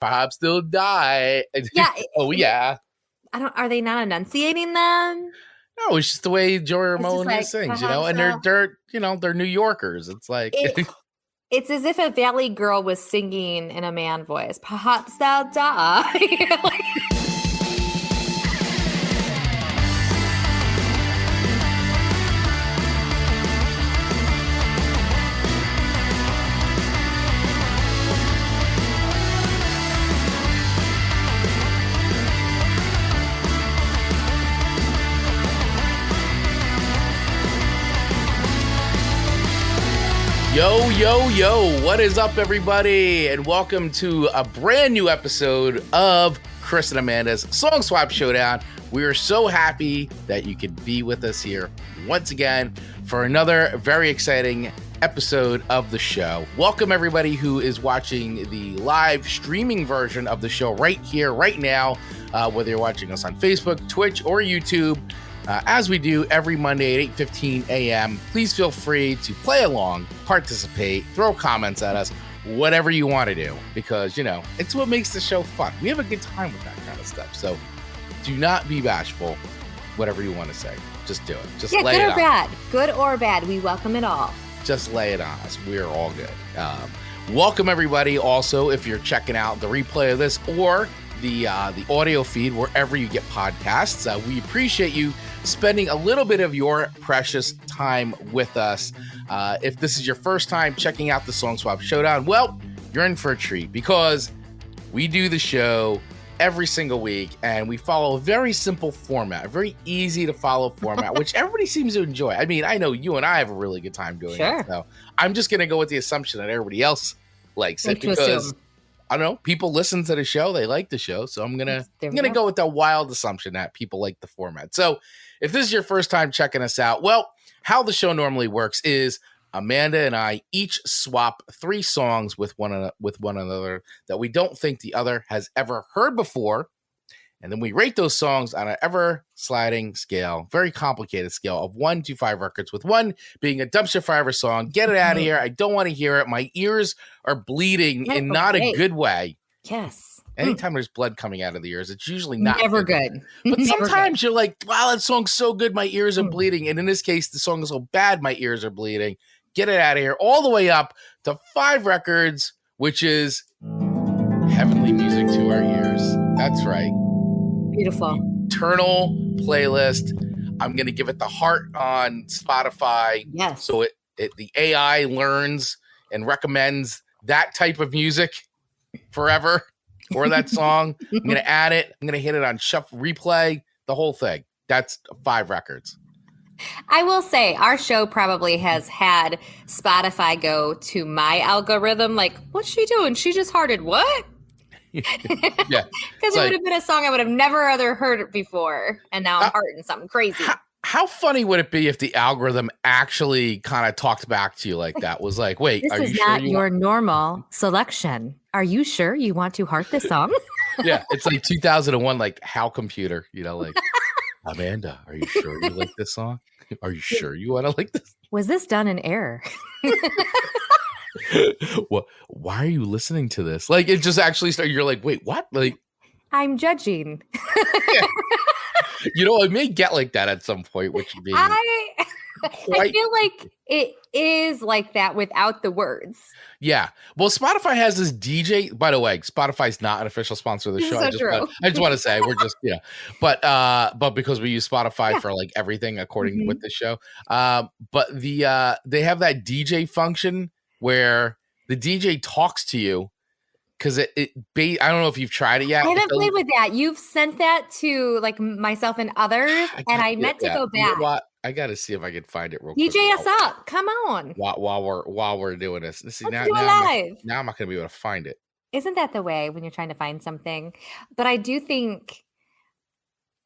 Perhaps they'll die. Yeah. Oh yeah. Are they not enunciating them? No, it's just the way Joey Ramone like, sings, and they're New Yorkers. It's like it's as if a Valley girl was singing in a man voice. Perhaps they'll die. Like, Yo, what is up, everybody? And welcome to a brand new episode of Chris and Amanda's Song Swap Showdown. We are so happy that you could be with us here once again for another very exciting episode of the show. Welcome, everybody who is watching the live streaming version of the show right here, right now, whether you're watching us on Facebook, Twitch, or YouTube. As we do every Monday at 8:15 a.m., please feel free to play along, participate, throw comments at us, whatever you want to do, because, it's what makes the show fun. We have a good time with that kind of stuff. So do not be bashful. Whatever you want to say, just do it. Just lay it on. Good or bad, we welcome it all. Just lay it on us. We're all good. Welcome, everybody. Also, if you're checking out the replay of this or the audio feed, wherever you get podcasts, we appreciate you spending a little bit of your precious time with us. If this is your first time checking out the Song Swap Showdown, well, you're in for a treat, because we do the show every single week and we follow a very simple format, a very easy to follow format, which everybody seems to enjoy. I mean, I know you and I have a really good time doing it. So I'm just going to go with the assumption that everybody else likes it, because I don't know, people listen to the show, they like the show. So I'm going to go with the wild assumption that people like the format. So if this is your first time checking us out, well, how the show normally works is Amanda and I each swap 3 songs with one another that we don't think the other has ever heard before. And then we rate those songs on an ever-sliding scale, very complicated scale of 1 to 5 records, with 1 being a dumpster fire song. Get it out of here. I don't want to hear it. My ears are bleeding in not a good way. Yes. Anytime there's blood coming out of the ears, it's usually not never good. But sometimes you're like, wow, that song's so good, my ears are bleeding. And in this case, the song is so bad, my ears are bleeding. Get it out of here. All the way up to 5 records, which is heavenly music to our ears. That's right. Beautiful. Eternal playlist. I'm going to give it the heart on Spotify. Yes. So the AI learns and recommends that type of music forever for that song. I'm going to add it. I'm going to hit it on shuffle, replay, the whole thing. That's 5 records. I will say our show probably has had Spotify go to my algorithm. Like, what's she doing? She just hearted what? Yeah. Because it would have been a song I would have never other heard before. And now I'm hearting something crazy. How funny would it be if the algorithm actually kind of talked back to you like that? Was like, wait, this is not your normal selection. Are you sure you want to heart this song? Yeah, it's like 2001, like How Computer, like, Amanda, are you sure you like this song? Are you sure you want to like this? Was this done in error? Well, why are you listening to this? Like, it just actually started. You're like, wait, what? Like, I'm judging. Yeah. It may get like that at some point, which would be I feel like it is like that without the words. Yeah. Well, Spotify has this DJ. By the way, Spotify's not an official sponsor of the show. I just want to say we're just but because we use Spotify for like everything according with the show. But they have that DJ function where the DJ talks to you. Because I don't know if you've tried it yet. I haven't played with that. You've sent that to like myself and others, and I meant to go back. You know what? I got to see if I can find it real quick. DJ us up. Come on. While we're doing this. Let's do it live. Now I'm not going to be able to find it. Isn't that the way when you're trying to find something? But I do think,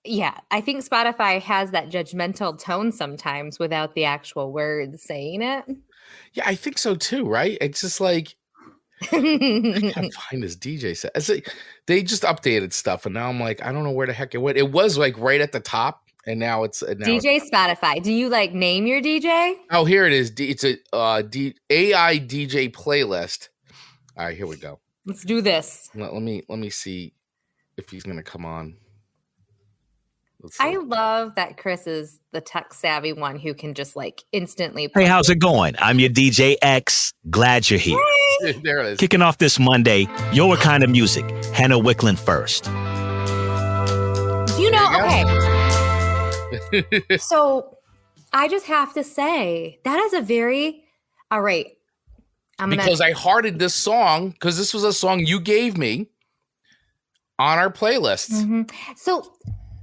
I think Spotify has that judgmental tone sometimes without the actual words saying it. Yeah, I think so too, right? It's just like, I can't find this DJ set. They just updated stuff, and now I'm like, I don't know where the heck it went. It was like right at the top, and now it's DJ Spotify. Do you like name your DJ? Oh, here it is. It's a AI DJ playlist. All right, here we go. Let's do this. Let me see if he's gonna come on. Let's see. I love that Chris is the tech savvy one who can just like instantly. Hey, how's it going? I'm your DJ X. Glad you're here. There it is. Kicking off this Monday, your kind of music. Hannah Wicklund first. You know, okay. So I just have to say that is a very, all right. Because I hearted this song because this was a song you gave me on our playlist. Mm-hmm. So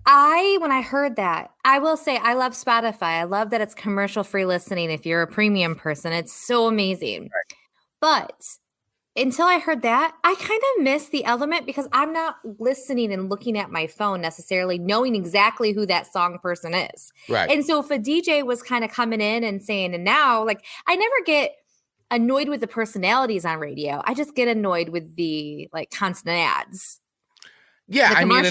when I heard that, I will say I love Spotify. I love that it's commercial free listening. If you're a premium person, it's so amazing. Right. But until I heard that, I kind of missed the element because I'm not listening and looking at my phone necessarily knowing exactly who that song person is. Right. And so if a DJ was kind of coming in and saying, and now, like, I never get annoyed with the personalities on radio. I just get annoyed with the like constant ads. Yeah, I mean,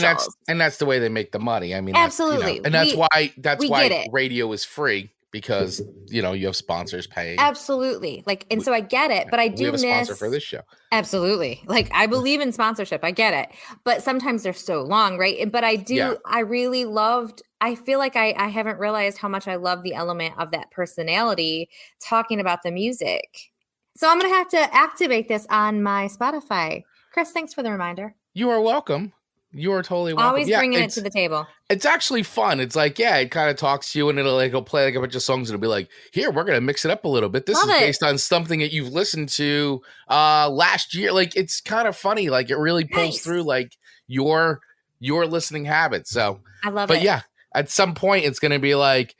and that's the way they make the money. I mean, absolutely, that's why radio is free because you have sponsors paying. Absolutely, so I get it, but I do miss a sponsor for this show. Absolutely, I believe in sponsorship. I get it, but sometimes they're so long, right? But I do. Yeah. I really loved. I feel like I haven't realized how much I love the element of that personality talking about the music. So I'm going to have to activate this on my Spotify. Chris, thanks for the reminder. You are welcome. You are totally welcome. Always bringing it to the table. It's actually fun. It's like, it kind of talks to you and it'll play like a bunch of songs and it'll be like, here, we're going to mix it up a little bit. This is based on something that you've listened to last year. Like, it's kind of funny. Like, it really pulls through like your listening habits. So I love it. But yeah, at some point it's going to be like,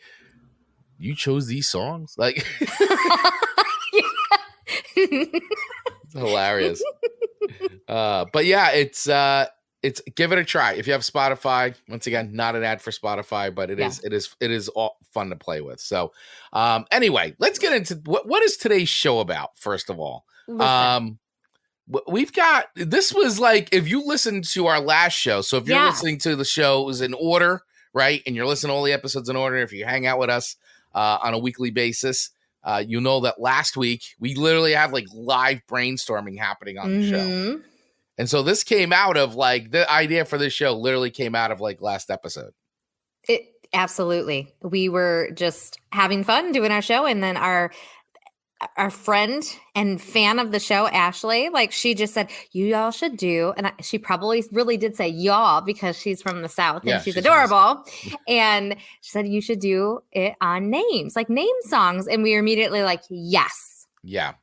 you chose these songs? Like... It's hilarious. But yeah, it's give it a try. If you have Spotify, once again, not an ad for Spotify, but it is all fun to play with. So anyway, let's get into what is today's show about, first of all. We've got, this was like, if you listened to our last show, so if you're listening to the shows in order, right, and you're listening to all the episodes in order, if you hang out with us on a weekly basis, you know that last week we literally have like live brainstorming happening on the show. And so this came out of like the idea for this show literally came out of like last episode. Absolutely. We were just having fun doing our show. And then our friend and fan of the show, Ashley, like she just said, you all should do. And she probably really did say y'all because she's from the South and she's adorable. And she said, you should do it on names, like name songs. And we were immediately like, yes. Yeah.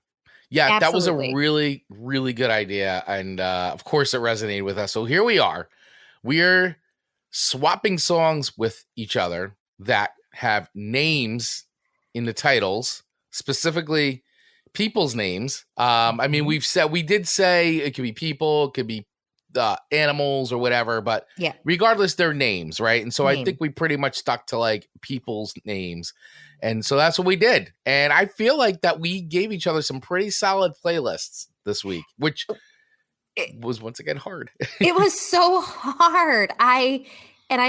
Absolutely. That was a really, really good idea. And of course it resonated with us. So here we are. We're swapping songs with each other that have names in the titles. Specifically people's names. I mean, we did say it could be people, it could be animals or whatever, but regardless, they're names, right? And so I think we pretty much stuck to like people's names. And so that's what we did. And I feel like that we gave each other some pretty solid playlists this week, which was once again hard. It was so hard. I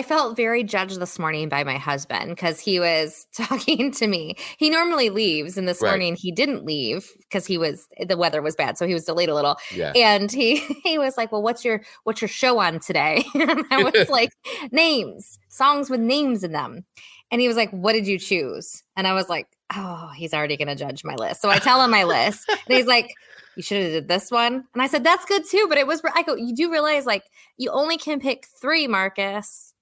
felt very judged this morning by my husband because he was talking to me. He normally leaves, and this morning he didn't leave because the weather was bad, so he was delayed a little. Yeah. And he was like, "Well, what's your show on today?" And I was like, "Names, songs with names in them." And he was like, "What did you choose?" And I was like, "Oh, he's already going to judge my list." So I tell him my list, and he's like, "You should have did this one." And I said, "That's good too." But I go, "You do realize like you only can pick 3, Marcus.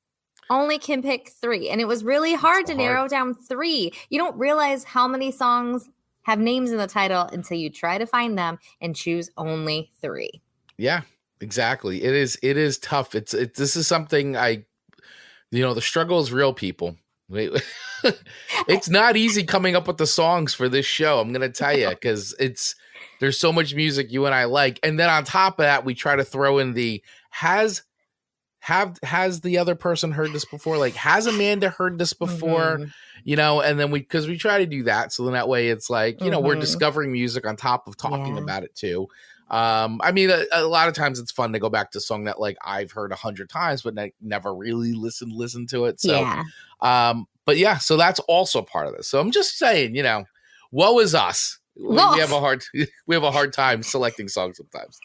Only can pick 3." And it was really hard to narrow down 3. You don't realize how many songs have names in the title until you try to find them and choose only 3. Yeah, exactly. It is tough. This is something the struggle is real, people. It's not easy coming up with the songs for this show. I'm going to tell you, because there's so much music you and I like. And then on top of that, we try to throw in the has the other person heard this before? Like, has Amanda heard this before? Mm-hmm. And then because we try to do that. So then that way it's like, we're discovering music on top of talking about it too. I mean, a lot of times it's fun to go back to a song that like I've heard 100 times, but never really listened to it. So, but yeah, so that's also part of this. So I'm just saying, woe is us we have a hard time selecting songs sometimes.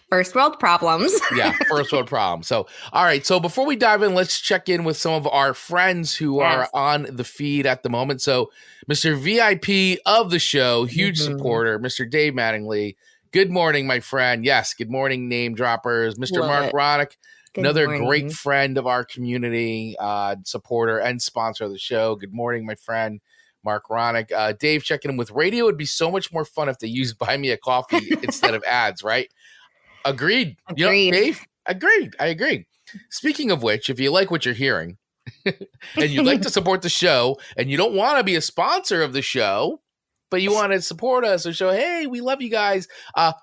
First world problems. Yeah, first world problem. So, all right. So before we dive in, let's check in with some of our friends who are on the feed at the moment. So, Mr. VIP of the show, huge supporter, Mr. Dave Mattingly. Good morning, my friend. Yes, good morning, name droppers. Mr. Mark Ronick, another great friend of our community, supporter and sponsor of the show. Good morning, my friend. Mark Ronick. Dave checking in with radio. It'd be so much more fun if they used Buy Me a Coffee instead of ads, right? Agreed. You know, Dave, agreed. I agree. Speaking of which, if you like what you're hearing and you'd like to support the show and you don't want to be a sponsor of the show, but you want to support us or show, hey, we love you guys,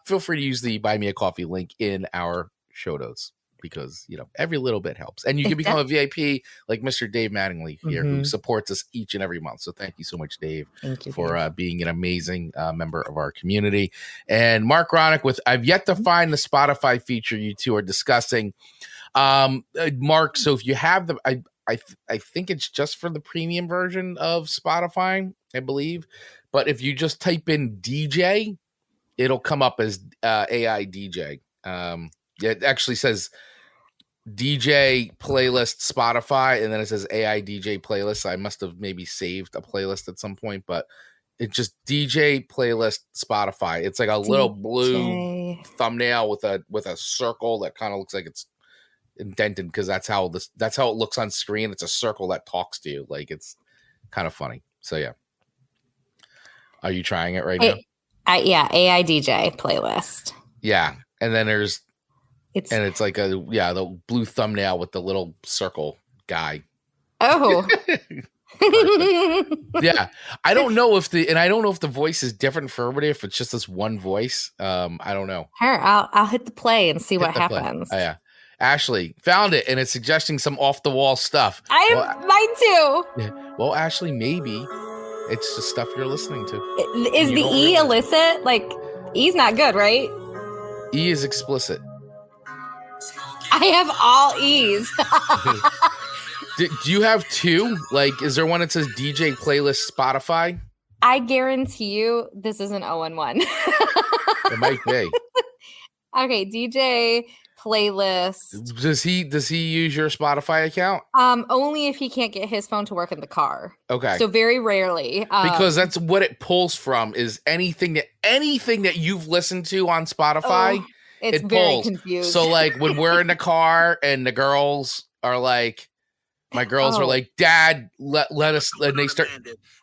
feel free to use the Buy Me a Coffee link in our show notes because, you know, every little bit helps. And you can become a VIP like Mr. Dave Mattingly here who supports us each and every month. So thank you so much, Dave, for being an amazing member of our community. And Mark Ronick with I've yet to find the Spotify feature you two are discussing. Mark, so if you have the, I think it's just for the premium version of Spotify, I believe. But if you just type in DJ, it'll come up as AI DJ. It actually says DJ playlist Spotify, and then it says AI DJ playlist. I must have maybe saved a playlist at some point, but it's just DJ playlist Spotify. It's like a little blue thumbnail with a circle that kind of looks like it's indented because that's how it looks on screen. It's a circle that talks to you. Like it's kind of funny. So yeah. Are you trying it right now? Yeah, AI DJ playlist. Yeah, and then it's like the blue thumbnail with the little circle guy. Oh. Yeah, I don't know if the voice is different for everybody. If it's just this one voice, I don't know. Here, I'll hit the play and see what happens. Oh, yeah. Ashley found it, and it's suggesting some off the wall stuff. Mine too. Yeah. Well, Ashley, maybe it's just stuff you're listening to. Is the E illicit? Like, E's not good, right? E is explicit. I have all E's. Do you have two? Like, is there one that says DJ playlist Spotify? I guarantee you this is an 0-1. It might be. Okay, DJ playlist. Does he use your Spotify account? Only if he can't get his phone to work in the car. Okay. So very rarely. Because that's what it pulls from is anything that you've listened to on Spotify. It's it very pulls. confused. So like when we're in the car and the girls are like, my girls are like, Dad, let us, and they start.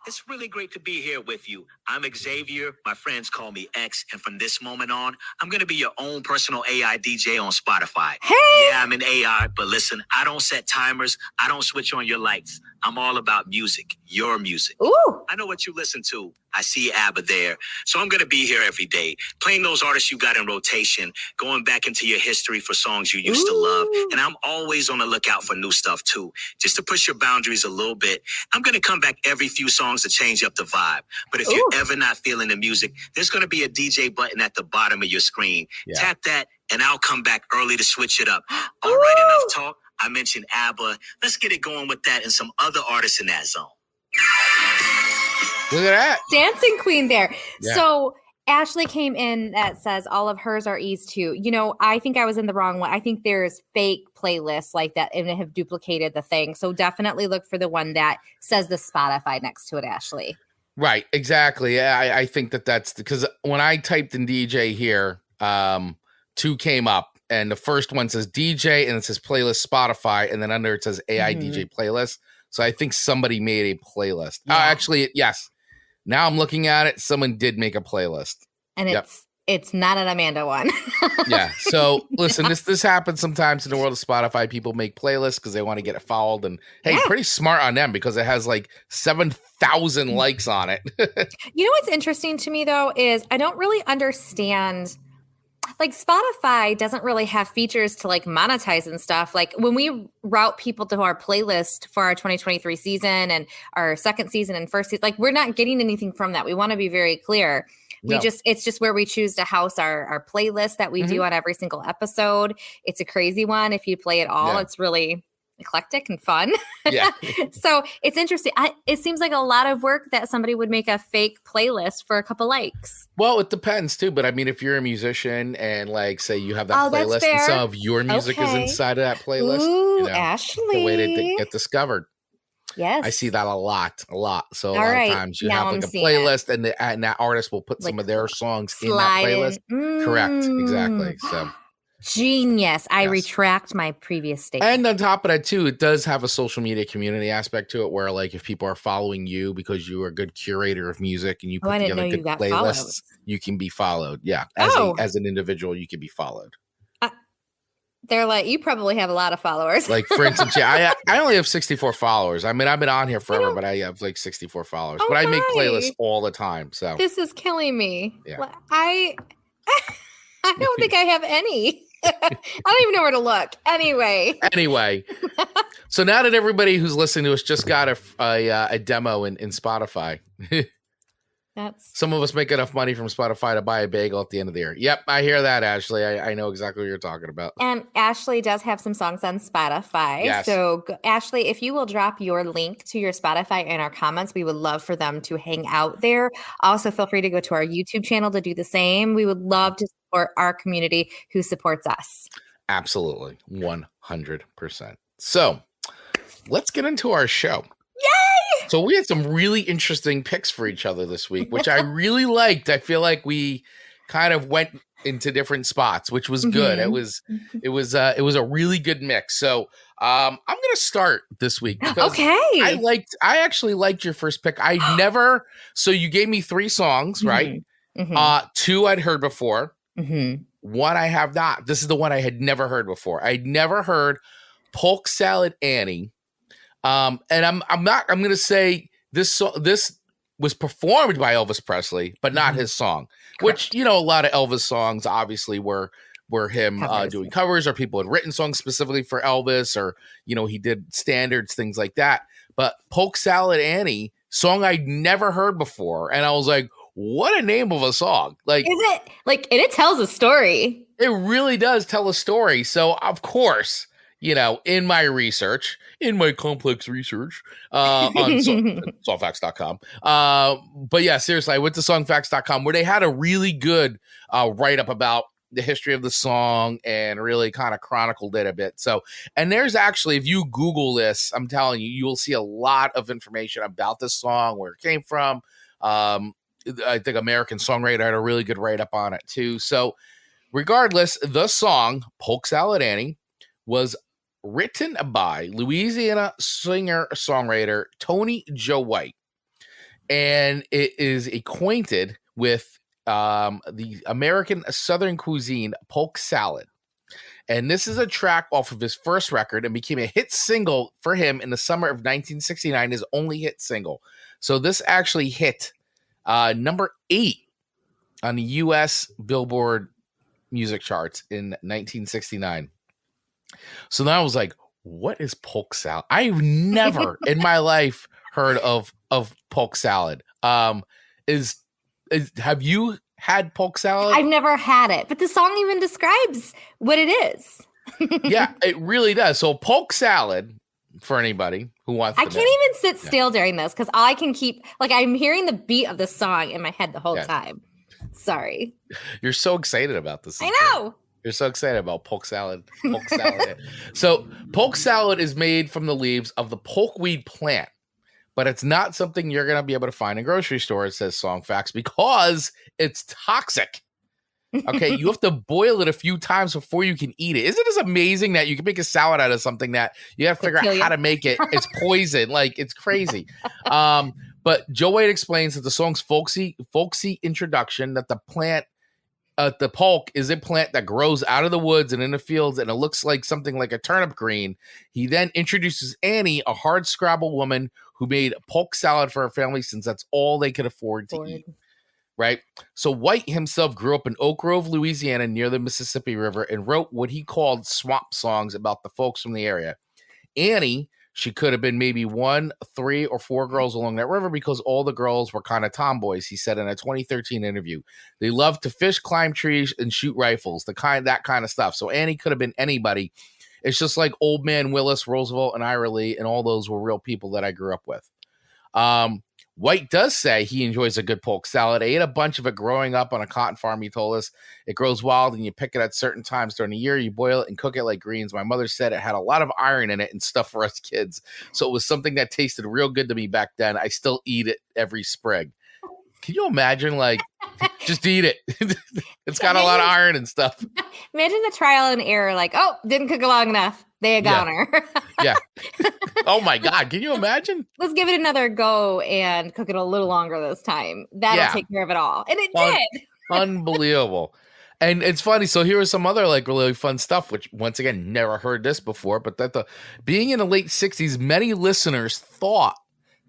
It's really great to be here with you. I'm Xavier. My friends call me X. And from this moment on, I'm going to be your own personal AI DJ on Spotify. Hey! Yeah, I'm an AI, but listen, I don't set timers. I don't switch on your lights. I'm all about music, your music. Ooh. I know what you listen to. I see ABBA there. So I'm going to be here every day, playing those artists you got in rotation, going back into your history for songs you used to love. And I'm always on the lookout for new stuff, too, just to push your boundaries a little bit. I'm going to come back every few songs to change up the vibe. But if you're ever not feeling the music, there's going to be a DJ button at the bottom of your screen. Yeah. Tap that, and I'll come back early to switch it up. All right, enough talk. I mentioned ABBA. Let's get it going with that and some other artists in that zone. Look at that. Dancing queen there. Yeah. So Ashley came in that says all of hers are E's too. You know, I think I was in the wrong one. I think there's fake playlists like that and have duplicated the thing. So definitely look for the one that says the Spotify next to it, Ashley. Right. Exactly. Yeah, I think that's because when I typed in DJ here, two came up. And the first one says DJ and it says playlist Spotify. And then under it says AI DJ playlist. So I think somebody made a playlist. Yeah. Actually, yes. Now I'm looking at it. Someone did make a playlist. And it's not an Amanda one. Yeah. So listen, this happens sometimes in the world of Spotify. People make playlists because they want to get it followed. And hey, pretty smart on them because it has like 7,000 likes on it. You know what's interesting to me though is I don't really understand. Like Spotify doesn't really have features to like monetize and stuff. Like when we route people to our playlist for our 2023 season and our second season and first season, like we're not getting anything from that. We want to be very clear. It's just where we choose to house our playlist that we do on every single episode. It's a crazy one. If you play it all, it's really eclectic and fun. Yeah. So it's interesting. It seems like a lot of work that somebody would make a fake playlist for a couple likes. Well, it depends too. But I mean, if you're a musician and like, say you have that playlist and some of your music is inside of that playlist, Ooh, Ashley. the way to get discovered. Yes. I see that a lot. So All lot of times you have like a playlist and that artist will put some of their songs in that playlist. Correct. Exactly. So genius. I retract my previous statement. And on top of that too, it does have a social media community aspect to it where like if people are following you because you are a good curator of music and you put together good playlists, you can be followed. Yeah. As an individual, you can be followed. They're like, you probably have a lot of followers. Like, for instance, I only have 64 followers. I mean, I've been on here forever, but I have like 64 followers. But I make playlists all the time. So this is killing me. Yeah. I don't think I have any. I don't even know where to look. Anyway. So now that everybody who's listening to us just got a demo in Spotify. Some of us make enough money from Spotify to buy a bagel at the end of the year. Yep, I hear that, Ashley. I know exactly what you're talking about. And Ashley does have some songs on Spotify. Yes. So, Ashley, if you will drop your link to your Spotify in our comments, we would love for them to hang out there. Also, feel free to go to our YouTube channel to do the same. We would love to support our community who supports us. Absolutely. 100%. So, let's get into our show. Yay! So we had some really interesting picks for each other this week, which I really liked. I feel like we kind of went into different spots, which was good. It was a really good mix. So I'm going to start this week because I actually liked your first pick. So you gave me 3 songs, right? 2 I'd heard before. 1 I have not. This is the one I had never heard before. I'd never heard Polk Sally Annie. And I'm going to say this was performed by Elvis Presley, but not his song. Correct. Which, a lot of Elvis songs obviously were him doing covers, or people had written songs specifically for Elvis, or he did standards, things like that. But Polk Sally Annie, song I'd never heard before, and I was like, what a name of a song! Like, is it like? And it tells a story. It really does tell a story. So of course, in my complex research on songfacts.com. But yeah, seriously, I went to songfacts.com where they had a really good write-up about the history of the song and really kind of chronicled it a bit. So, and there's actually, if you Google this, I'm telling you, you will see a lot of information about this song, where it came from. I think American Songwriter had a really good write-up on it too. So regardless, the song, Polk Sally Annie, was written by Louisiana singer-songwriter Tony Joe White. And it is acquainted with the American Southern cuisine, polk salad. And this is a track off of his first record and became a hit single for him in the summer of 1969, his only hit single. So this actually hit number 8 on the U.S. Billboard music charts in 1969. So then I was like, what is polk salad? I've never in my life heard of polk salad. Have you had polk salad? I've never had it, but the song even describes what it is. Yeah, it really does. So polk salad, for anybody who wants to know. I can't even sit still during this because I can keep, I'm hearing the beat of the song in my head the whole time. Sorry. You're so excited about this. I know. You're so excited about polk salad. So polk salad is made from the leaves of the polkweed plant, but it's not something you're going to be able to find in grocery stores, says Song Facts, because it's toxic. Okay, you have to boil it a few times before you can eat it. Isn't this amazing that you can make a salad out of something that you have to figure out how to make it? It's poison. It's crazy. But Joe White explains that the song's folksy introduction, that the plant, the polk is a plant that grows out of the woods and in the fields, and it looks like something like a turnip green. He then introduces Annie, a hard scrabble woman who made polk salad for her family since that's all they could afford to eat. Right? So White himself grew up in Oak Grove, Louisiana, near the Mississippi River, and wrote what he called swamp songs about the folks from the area. Annie, she could have been maybe 1, 3, or 4 girls along that river because all the girls were kind of tomboys, he said in a 2013 interview. They loved to fish, climb trees, and shoot rifles, that kind of stuff. So Annie could have been anybody. It's just like Old Man Willis, Roosevelt, and Ira Lee, and all those were real people that I grew up with. White does say he enjoys a good polk salad. I ate a bunch of it growing up on a cotton farm, he told us. It grows wild and you pick it at certain times during the year. You boil it and cook it like greens. My mother said it had a lot of iron in it and stuff for us kids. So it was something that tasted real good to me back then. I still eat it every sprig. Can you imagine, like, just eat it? It's got a lot of iron and stuff. Imagine the trial and error, like, oh, didn't cook it long enough. They got her. Yeah. Oh, my God. Can you imagine? Let's give it another go and cook it a little longer this time. That'll take care of it all. And it did. Unbelievable. And it's funny. So here was some other like really fun stuff, which once again, never heard this before, but that being in the late 60s, many listeners thought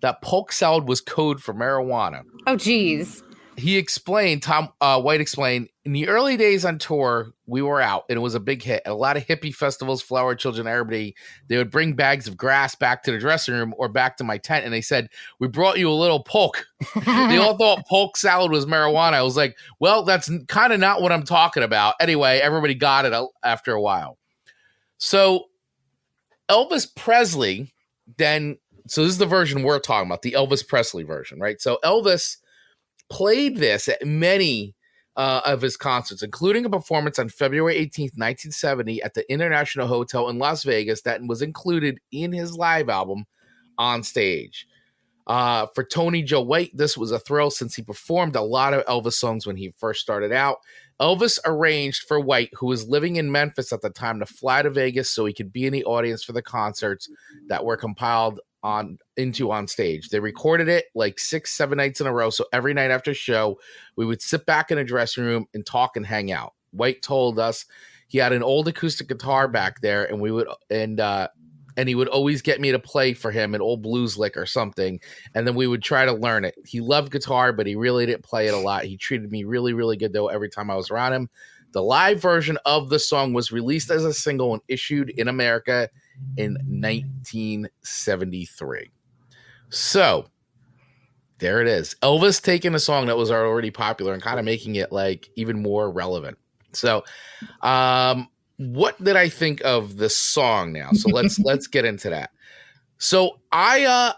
that polk salad was code for marijuana. Oh, geez. He explained, White explained, in the early days on tour, we were out and it was a big hit. At a lot of hippie festivals, Flower Children, everybody, they would bring bags of grass back to the dressing room or back to my tent. And they said, we brought you a little polk. They all thought polk salad was marijuana. I was like, well, that's kind of not what I'm talking about. Anyway, everybody got it after a while. So Elvis Presley then, so this is the version we're talking about, the Elvis Presley version, right? So Elvis played this at many of his concerts, including a performance on February 18th, 1970 at the International Hotel in Las Vegas that was included in his live album On Stage. For Tony Joe White, this was a thrill since he performed a lot of Elvis songs when he first started out. Elvis arranged for White, who was living in Memphis at the time, to fly to Vegas so he could be in the audience for the concerts that were compiled on Stage. They recorded it like 6-7 nights in a row. So every night after show, we would sit back in a dressing room and talk and hang out. White told us he had an old acoustic guitar back there, and we would and he would always get me to play for him an old blues lick or something, and then we would try to learn it. He loved guitar, but he really didn't play it a lot. He treated me really, really good though every time I was around him. The live version of the song was released as a single and issued in America in 1973. So there it is. Elvis taking a song that was already popular and kind of making it like even more relevant. So what did I think of this song now? So let's get into that. So I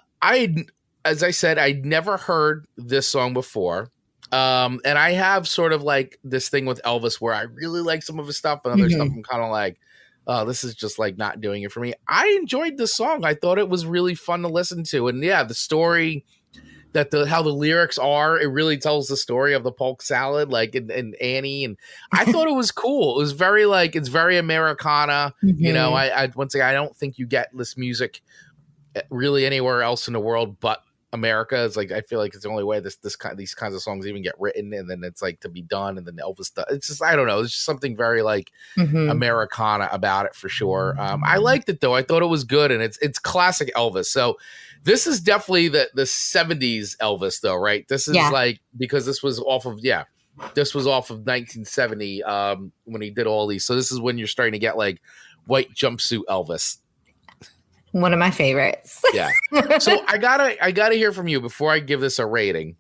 as I said, I'd never heard this song before. And I have sort of like this thing with Elvis where I really like some of his stuff and other stuff I'm kind of like, oh, this is just like not doing it for me. I enjoyed this song. I thought it was really fun to listen to. And yeah, the story that how the lyrics are, it really tells the story of the polk salad, like and Annie. And I thought it was cool. It was very like, it's very Americana. You know, I once again, I don't think you get this music really anywhere else in the world, but America. Is like, I feel like it's the only way these kinds of songs even get written, and then it's like to be done, and then Elvis stuff. It's just, I don't know. It's just something very like Americana about it for sure. I liked it though. I thought it was good, and it's classic Elvis. So this is definitely the 70s Elvis though, right? This is like, because this was off of 1970 when he did all these. So this is when you're starting to get like white jumpsuit Elvis. One of my favorites. Yeah. So I gotta hear from you before I give this a rating.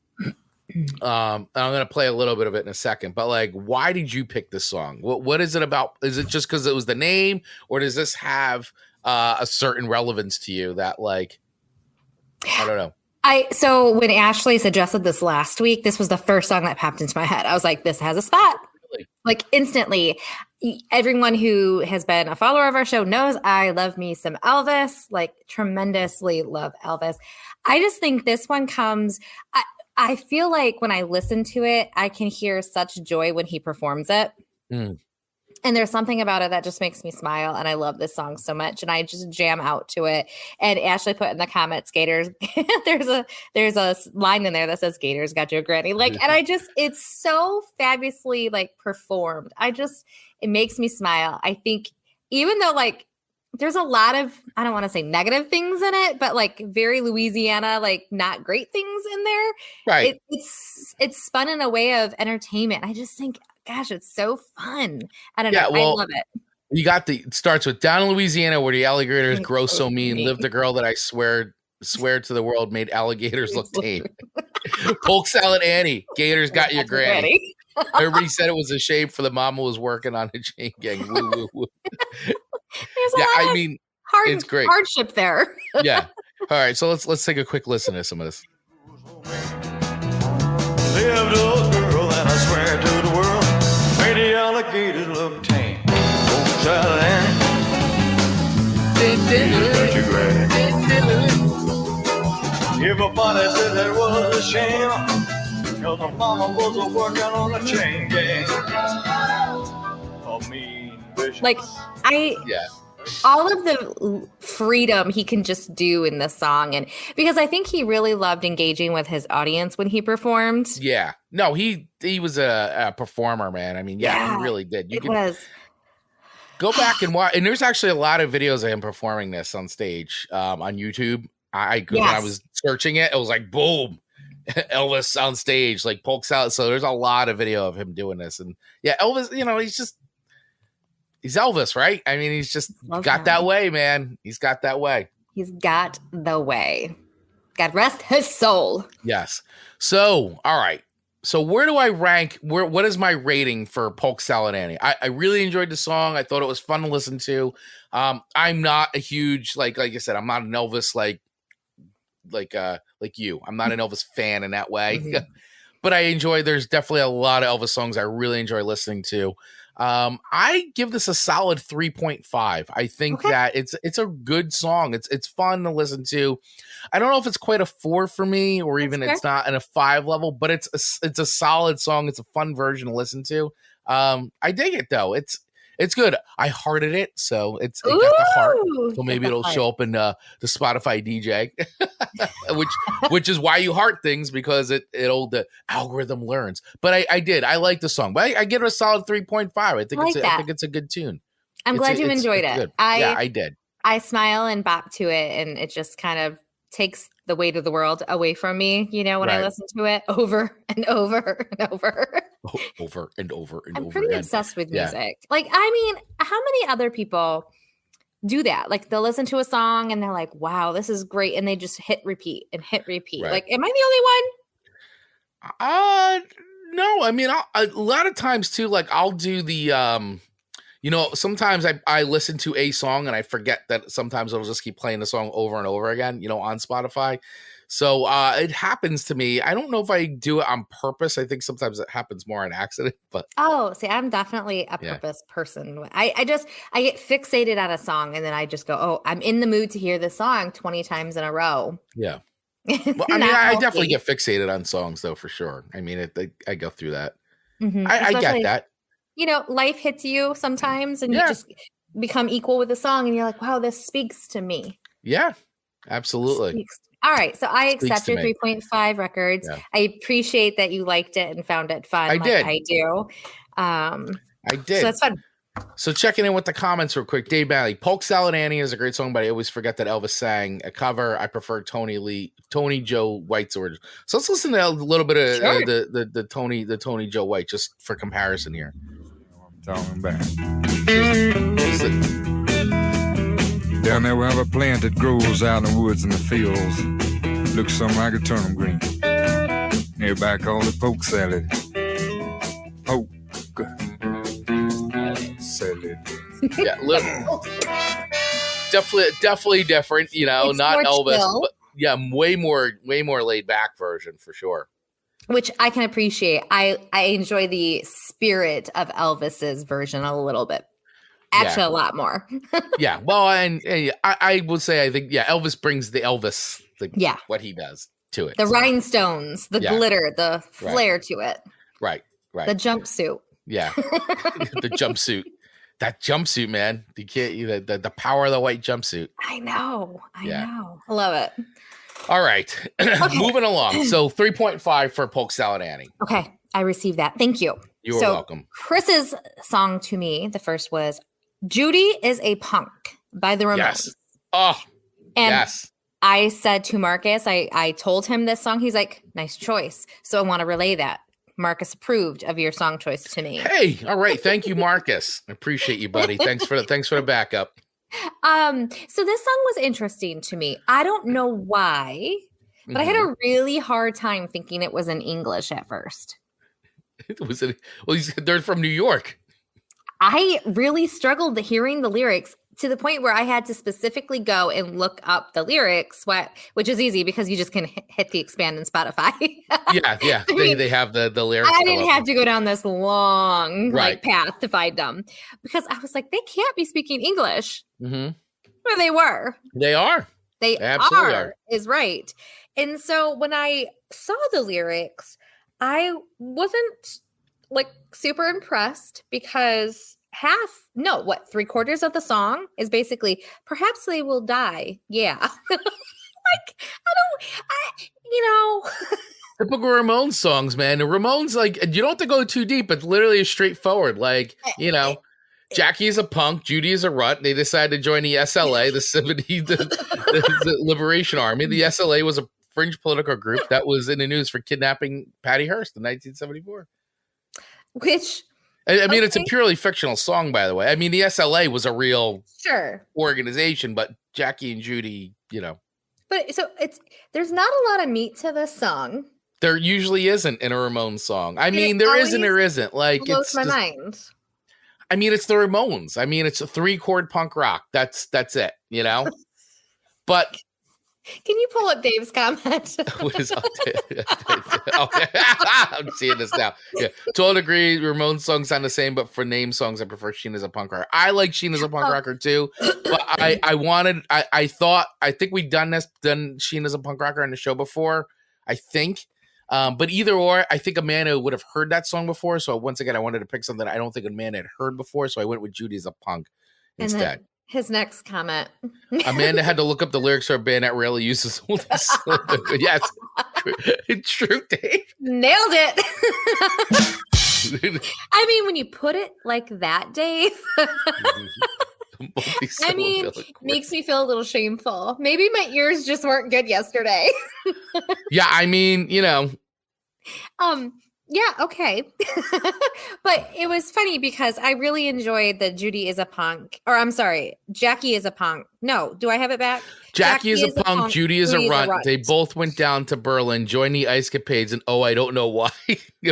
I'm gonna play a little bit of it in a second, but like, why did you pick this song? What is it about? Is it just because it was the name, or does this have a certain relevance to you that like, I don't know. So when Ashley suggested this last week, this was the first song that popped into my head. I was like, this has a spot. Really? Like instantly. Everyone who has been a follower of our show knows I love me some Elvis, like tremendously love Elvis. I just think this one comes, I feel like when I listen to it, I can hear such joy when he performs it. And there's something about it that just makes me smile. And I love this song so much. And I just jam out to it. And Ashley put in the comments, Gators, there's a line in there that says Gators got your granny. Like, and it's so fabulously like performed. It makes me smile. I think even though like there's a lot of, I don't want to say negative things in it, but like very Louisiana, like not great things in there. Right. It's spun in a way of entertainment. I just think, gosh, it's so fun. I don't know. Well, I love it. You got it starts with down in Louisiana where the alligators grow so mean. Lived a girl that I swear to the world made alligators look tame. Polk Salad Annie, Gators got your granny. Everybody said it was a shame for the mama was working on a chain gang. Woo, woo, woo. There's a lot I of mean, it's great. hardship there. Yeah. All right, so let's take a quick listen to some of this. Lived a girl and I swear to the world, made the alligators look tame. Polk Sally Annie, don't you glad? Everybody said that was a shame, cause my mama was a working on a chain gang. For me, Like all of the freedom he can just do in this song, and because I think he really loved engaging with his audience when he performed. Yeah, no, he was a performer, man. I mean, yeah, he really did. You could go back and watch, and there's actually a lot of videos of him performing this on stage on YouTube. When I was searching it, it was like boom, Elvis on stage, like Polk Sally. So there's a lot of video of him doing this, and yeah, Elvis, he's Elvis, right? I mean, he's just got that way, man. He's got that way. He's got the way. God rest his soul. Yes. So, all right. So where do I rank? What is my rating for Polk Sally Annie? I really enjoyed the song. I thought it was fun to listen to. I'm not a huge, like I said, I'm not an Elvis like you. I'm not an Elvis fan in that way. Mm-hmm. But I enjoy, there's definitely a lot of Elvis songs I really enjoy listening to. I give this a solid 3.5. I think that it's a good song. It's fun to listen to. I don't know if it's quite a 4 for me, or even it's not in a 5 level, but it's a solid song. It's a fun version to listen to. I dig it though. It's good. I hearted it, so it got the heart. So maybe it'll show up in the Spotify DJ, which is why you heart things, because the algorithm learns. But I did. I like the song, but I give it a solid 3.5. I think it's a good tune. I'm glad you enjoyed it. Good. I did. I smile and bop to it, and it just kind of takes the weight of the world away from me, when I listen to it over and over and over. Over and over and I'm over. pretty obsessed with music. Like, I mean, how many other people do that? Like, they'll listen to a song and they're like, wow, this is great. And they just hit repeat and hit repeat. Right. Like, am I the only one? No, I mean, a lot of times too, like I'll do the, sometimes I listen to a song and I forget that sometimes I'll just keep playing the song over and over again, on Spotify. So it happens to me. I don't know if I do it on purpose. I think sometimes it happens more on accident, but. Oh, see, I'm definitely a purpose person. I get fixated on a song and then I just go, oh, I'm in the mood to hear this song 20 times in a row. Yeah. Well, I mean, I definitely get fixated on songs though, for sure. I mean, I go through that. Mm-hmm. I get that. Life hits you sometimes and you just become equal with a song and you're like, wow, this speaks to me. Yeah, absolutely. All right. So I accept your 3.5 records. Yeah. I appreciate that you liked it and found it fun. I did. I do. I did. So that's fun. So checking in with the comments real quick. Dave Bailey, Polk Sally Annie is a great song, but I always forget that Elvis sang a cover. I prefer Tony Joe White's origin. So let's listen to a little bit of the Tony Joe White, just for comparison here. I'm talking about. Down there we have a plant that grows out in the woods and the fields. Looks something like a turnip green. Everybody call it Polk salad. Polk salad. Yeah, definitely different. It's not Elvis, chill. But yeah, way more laid back version for sure. Which I can appreciate. I enjoy the spirit of Elvis's version a little bit. Actually, a lot more. Yeah. Well, and I would say, I think, Elvis brings the Elvis, what he does to it. The rhinestones, the glitter, the flair to it. Right. The jumpsuit. Yeah. The jumpsuit. That jumpsuit, man. The power of the white jumpsuit. I know. I love it. All right. Okay. Moving along. So 3.5 for Polk Sally Annie. Okay. I received that. Thank you. You are welcome. Chris's song to me, the first was Judy Is a Punk by the Ramones. Yes. Oh, and yes. I said to Marcus, I told him this song. He's like, nice choice. So I want to relay that. Marcus approved of your song choice to me. Hey, all right. Thank you, Marcus. I appreciate you, buddy. Thanks for the backup. So this song was interesting to me. I don't know why, but I had a really hard time thinking it was in English at first. They're from New York. I really struggled hearing the lyrics to the point where I had to specifically go and look up the lyrics, which is easy because you just can hit the expand in Spotify. Yeah. They have the lyrics. I didn't have to go down this long Right. path to find them because I was like, they can't be speaking English. Mm-hmm. Well, they were. They are. They absolutely are, is right. And so when I saw the lyrics, I wasn't super impressed because 3/4 of the song is basically perhaps they will die. Yeah. Typical Ramones songs, man. The Ramones, you don't have to go too deep. It's literally straightforward. Jackie is a punk, Judy is a runt. They decided to join the SLA, the Liberation Army. The SLA was a fringe political group that was in the news for kidnapping Patty Hearst in 1974. Which, I mean, it's a purely fictional song, by the way. I mean, the SLA was a real organization, but Jackie and Judy, But so there's not a lot of meat to this song. There usually isn't in a Ramones song. I mean, there is and there isn't. Blows my mind. I mean, it's the Ramones. I mean, it's a 3-chord punk rock. That's it, But can you pull up Dave's comment? What is up there? Okay. I'm seeing this now. Yeah. To all degree, Ramones songs sound the same, but for name songs, I prefer Sheen as a punk rocker. I like Sheen as a punk rocker too, but I think we've done Sheen as a punk rocker on the show before, I think. But either or, I think Amanda would have heard that song before. So once again, I wanted to pick something I don't think Amanda had heard before. So I went with Judy as a punk instead. His next comment. Amanda had to look up the lyrics for a band that rarely uses all this. Yes, it's true, Dave. Nailed it. I mean, when you put it like that, Dave, makes me feel a little shameful. Maybe my ears just weren't good yesterday. Yeah, I mean, Yeah, okay. But it was funny because I really enjoyed the Judy is a punk. Or I'm sorry, Jackie is a punk. No, do I have it back? Jackie is a punk, Judy is a runt. They both went down to Berlin, joined the Ice Capades, and I don't know why.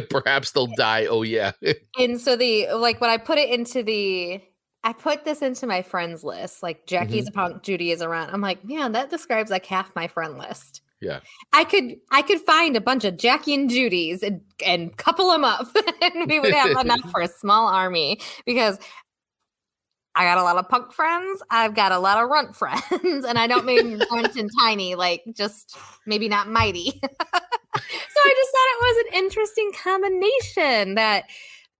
Perhaps they'll die. Oh, yeah. And so when I put it into I put this into my friends list, Jackie is a punk, Judy is a runt. I'm like, man, that describes half my friend list. Yeah. I could find a bunch of Jackie and Judy's and couple them up and we would have enough for a small army because I got a lot of punk friends. I've got a lot of runt friends and I don't mean runt and tiny, just maybe not mighty. So I just thought it was an interesting combination that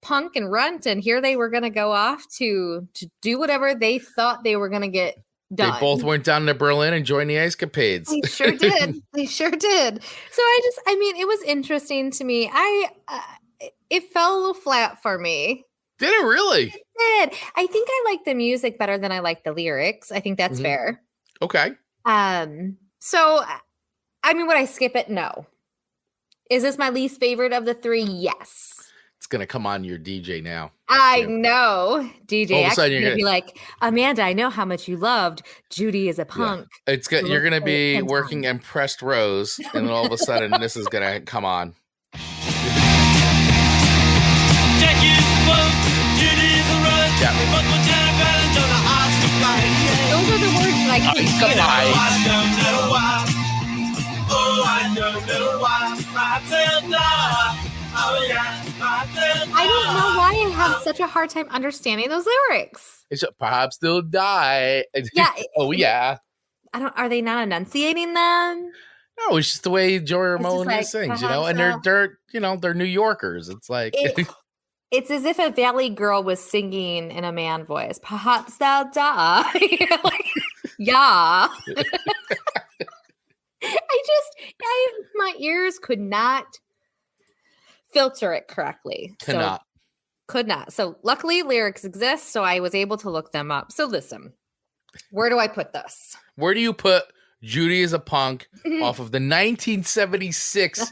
punk and runt, and here they were going to go off to do whatever they thought they were going to get done. They both went down to Berlin and joined the Ice Capades. They sure did. So it was interesting to me. It fell a little flat for me. Did it really? It did. I think I like the music better than I like the lyrics. I think that's fair. Okay. So, would I skip it? No. Is this my least favorite of the three? Yes. It's going to come on your DJ now. I know. DJ All of a sudden you're going to be like, Amanda, I know how much you loved Judy is a punk. Yeah. You're going to be working in pressed rows, and then all of a sudden this is going to come on. Those are the words that I can't Come on. I don't know why I have such a hard time understanding those lyrics. It's perhaps they'll die. Yeah. Oh yeah. Are they not enunciating them? No, it's just the way Joey Ramone sings, and they're New Yorkers. It's like it's as if a Valley girl was singing in a man voice. Perhaps they'll die. Yeah. My ears could not filter it correctly. Could not. So luckily lyrics exist, so I was able to look them up. So listen, where do I put this? Where do you put Judy is a Punk off of the 1976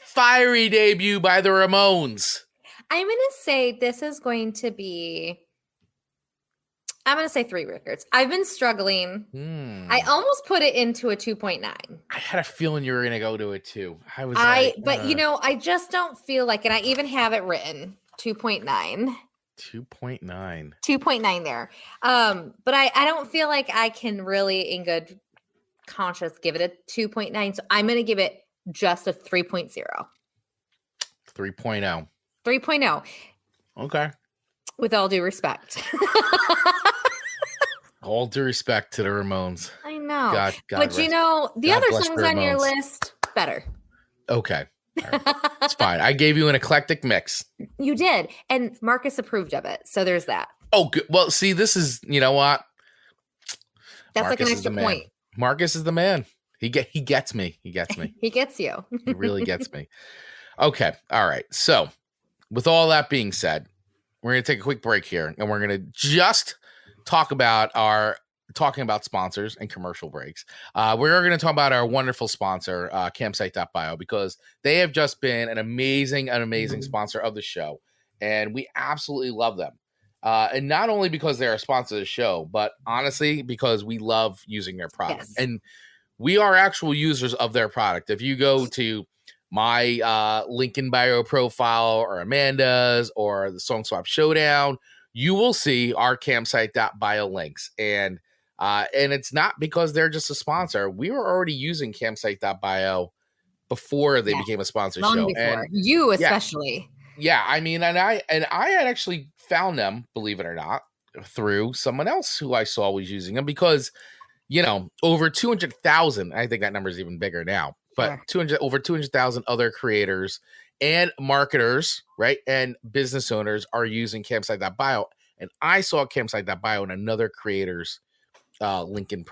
fiery debut by the Ramones? I'm going to say this is going to be, I'm going to say 3 records. I've been struggling. I almost put it into a 2.9. I had a feeling you were going to go to it too. I just don't feel like, and I even have it written 2.9. 2.9. 2.9 there. But I don't feel like I can really, in good conscience, give it a 2.9. So I'm going to give it just a 3.0. 3.0. 3.0. Okay. With all due respect. All due respect to the Ramones. I know. God but you know, the God other bless songs the on your Ramones. list, better. Okay. All right. It's fine. I gave you an eclectic mix. You did. And Marcus approved of it. So there's that. Oh, good. Well, see, this is, you know what? That's Marcus like an is extra the man. point. Marcus is the man. He gets me. He gets me. He gets you. He really gets me. Okay. All right. So with all that being said, we're going to take a quick break here and we're going to just talking about sponsors and commercial breaks. We're going to talk about our wonderful sponsor, campsite.bio, because they have just been an amazing sponsor of the show. And we absolutely love them. And not only because they're a sponsor of the show, but honestly, because we love using their product. Yes. And we are actual users of their product. If you go to my link in bio profile or Amanda's or the Song Swap Showdown, you will see our campsite.bio links. And it's not because they're just a sponsor. We were already using campsite.bio before they became a sponsor Long show. before. And You especially. yeah, I mean, and I had actually found them, believe it or not, through someone else who I saw was using them because, you know, over 200,000, I think that number is even bigger now, but over 200,000 other creators and marketers, right, and business owners are using campsite.bio. And I saw campsite.bio in another creator's link in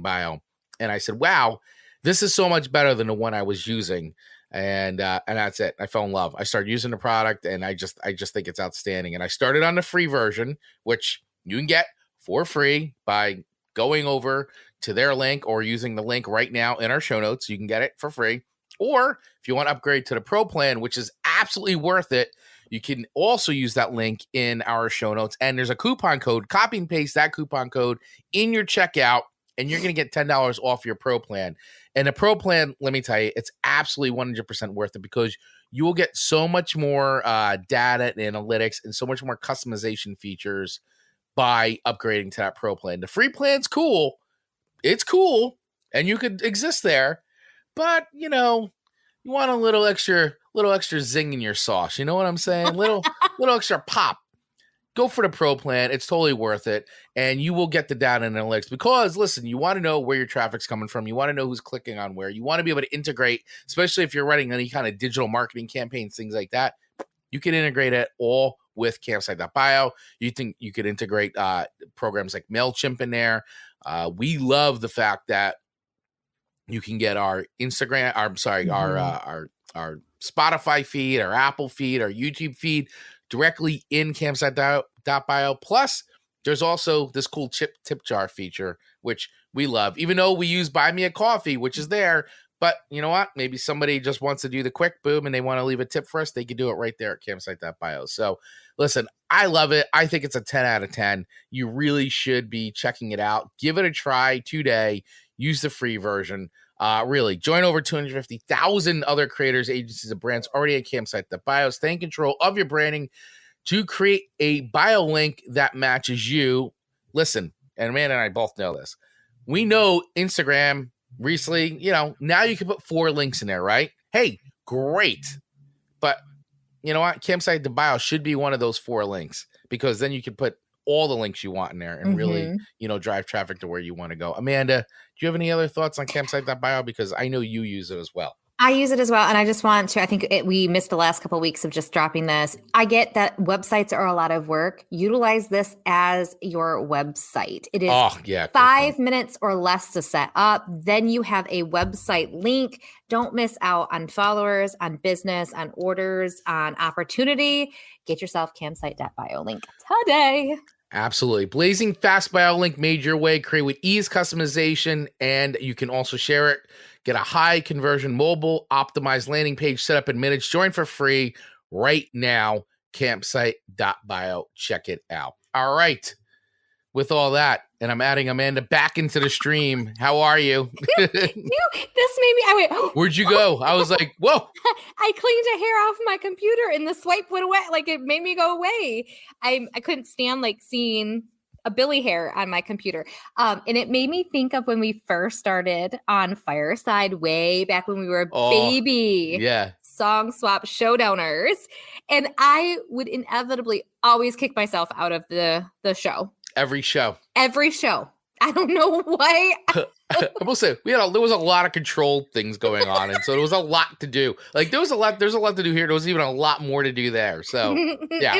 bio. And I said, wow, this is so much better than the one I was using. And that's it. I fell in love. I started using the product and I just think it's outstanding. And I started on the free version, which you can get for free by going over to their link or using the link right now in our show notes. You can get it for free. Or if you want to upgrade to the pro plan, which is absolutely worth it, you can also use that link in our show notes. And there's a coupon code. Copy and paste that coupon code in your checkout, and you're going to get $10 off your pro plan. And the pro plan, let me tell you, it's absolutely 100% worth it because you will get so much more data and analytics and so much more customization features by upgrading to that pro plan. The free plan's cool. It's cool, and you could exist there. But, you know, you want a little extra zing in your sauce. You know what I'm saying? Little extra pop. Go for the pro plan. It's totally worth it. And you will get the data and analytics because, listen, you want to know where your traffic's coming from. You want to know who's clicking on where. You want to be able to integrate, especially if you're running any kind of digital marketing campaigns, things like that. You can integrate it all with campsite.bio. You think you could integrate programs like MailChimp in there. We love the fact that you can get our Instagram, our Spotify feed, our Apple feed, our YouTube feed directly in campsite.bio. Plus, there's also this cool tip jar feature, which we love, even though we use Buy Me a Coffee, which is there. But you know what? Maybe somebody just wants to do the quick boom and they want to leave a tip for us. They can do it right there at campsite.bio. So listen, I love it. I think it's a 10 out of 10. You really should be checking it out. Give it a try today. Use the free version. Really, join over 250,000 other creators, agencies, and brands already at campsite.bio. Stay in control of your branding to create a bio link that matches you. Listen, and Amanda and I both know this. We know Instagram recently, you know, now you can put 4 links in there, right? Hey, great. But you know what? Campsite.bio should be one of those 4 links because then you can put all the links you want in there and really, you know, drive traffic to where you want to go. Amanda, do you have any other thoughts on campsite.bio? Because I know you use it as well. I use it as well. And I just want to, I think we missed the last couple of weeks of just dropping this. I get that websites are a lot of work. Utilize this as your website. It is 5 minutes or less to set up. Then you have a website link. Don't miss out on followers, on business, on orders, on opportunity. Get yourself campsite.bio link today. Absolutely. Blazing fast bio link made your way. Create with ease, customization, and you can also share it. Get a high conversion mobile optimized landing page set up in minutes. Join for free right now. Campsite.bio. Check it out. All right. With all that, And I'm adding Amanda back into the stream. How are you? This made me, I went, Where'd you go? I was like, whoa. I cleaned a hair off my computer and the swipe went away. Like it made me go away. I couldn't stand like seeing a Billy hair on my computer. And it made me think of when we first started on Fireside way back when we were baby. Yeah. Song Swap Showdowners. And I would inevitably always kick myself out of the show. Every show. I don't know why. I will say there was a lot of control things going on, and so there was a lot to do. Like there's a lot to do here. There was even a lot more to do there. So yeah,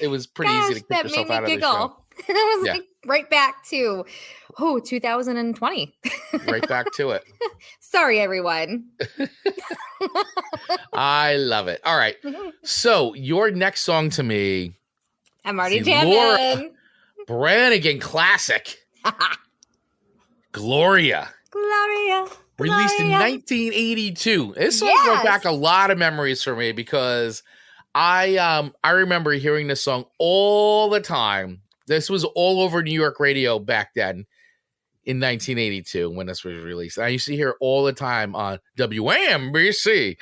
it was pretty easy to kick yourself out of the show. I was like right back to 2020. Right back to it. Sorry, everyone. I love it. All right. So your next song to me, I'm already jamming. Laura Branigan classic. Gloria. Released in 1982. This song brought back a lot of memories for me because I remember hearing this song all the time. This was all over New York radio back then in 1982 when this was released. I used to hear it all the time on WAMBC.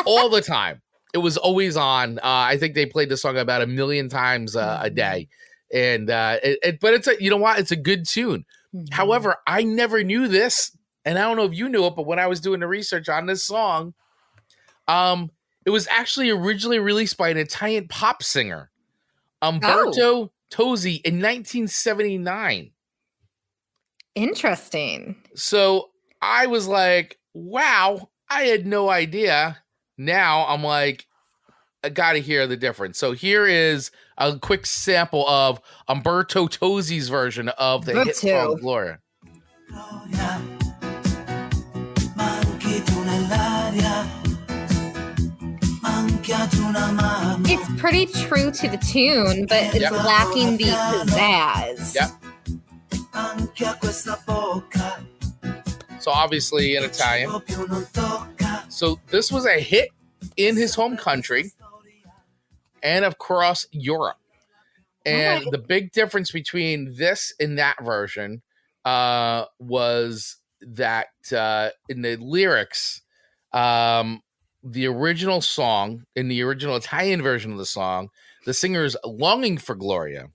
All the time. It was always on. I think they played the song about 1 million times a day. And but it's you know what? It's a good tune. However, I never knew this, and I don't know if you knew it, but when I was doing the research on this song, it was actually originally released by an Italian pop singer, Umberto Tozzi, in 1979. Interesting. So I was like, wow, I had no idea. Now I'm like, I got to hear the difference. So here is a quick sample of Umberto Tozzi's version of the hit song Gloria. It's pretty true to the tune, but it's lacking the pizzazz. So obviously in Italian. So this was a hit in his home country and across Europe. And the big difference between this and that version was that in the lyrics, the original song, in the original Italian version of the song, the singer is longing for Gloria.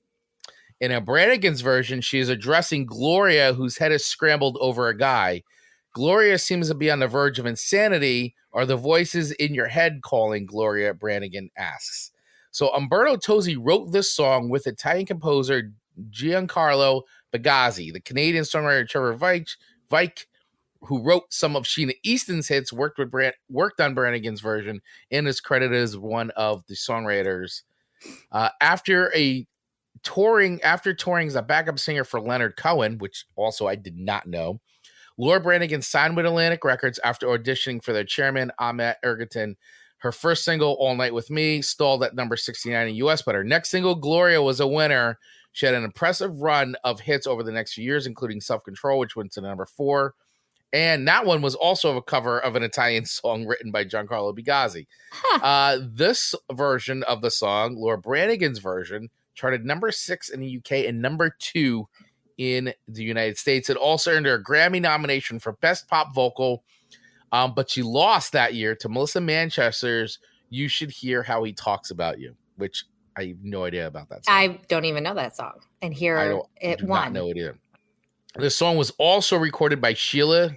In a Branigan's version, she is addressing Gloria, whose head is scrambled over a guy. Gloria seems to be on the verge of insanity. Are the voices in your head calling, Gloria, Branigan asks. So Umberto Tozzi wrote this song with Italian composer Giancarlo Bagazzi. The Canadian songwriter Trevor Vike, who wrote some of Sheena Easton's hits, worked on Branigan's version and is credited as one of the songwriters. After touring as a backup singer for Leonard Cohen, which also I did not know, Laura Branigan signed with Atlantic Records after auditioning for their chairman, Ahmet Ertegun. Her first single, All Night With Me, stalled at number 69 in the U.S., but her next single, Gloria, was a winner. She had an impressive run of hits over the next few years, including Self-Control, which went to number 4. And that one was also a cover of an Italian song written by Giancarlo Bagazzi. This version of the song, Laura Branigan's version, charted number 6 in the UK and number 2 in the United States. It also earned her a Grammy nomination for Best Pop Vocal, but she lost that year to Melissa Manchester's You Should Hear How He Talks About You, which I have no idea about that song. I don't even know that song. And here it won. I don't know it either. The song was also recorded by Sheila.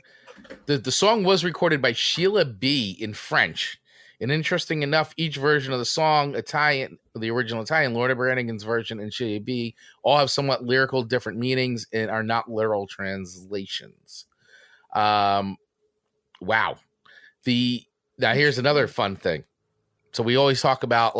The song was recorded by Sheila B. in French. And interesting enough, each version of the song, Italian, the original Italian, Laura Branigan's version, and Sheila B. all have somewhat lyrical different meanings and are not literal translations. Wow. Now here's another fun thing. So we always talk about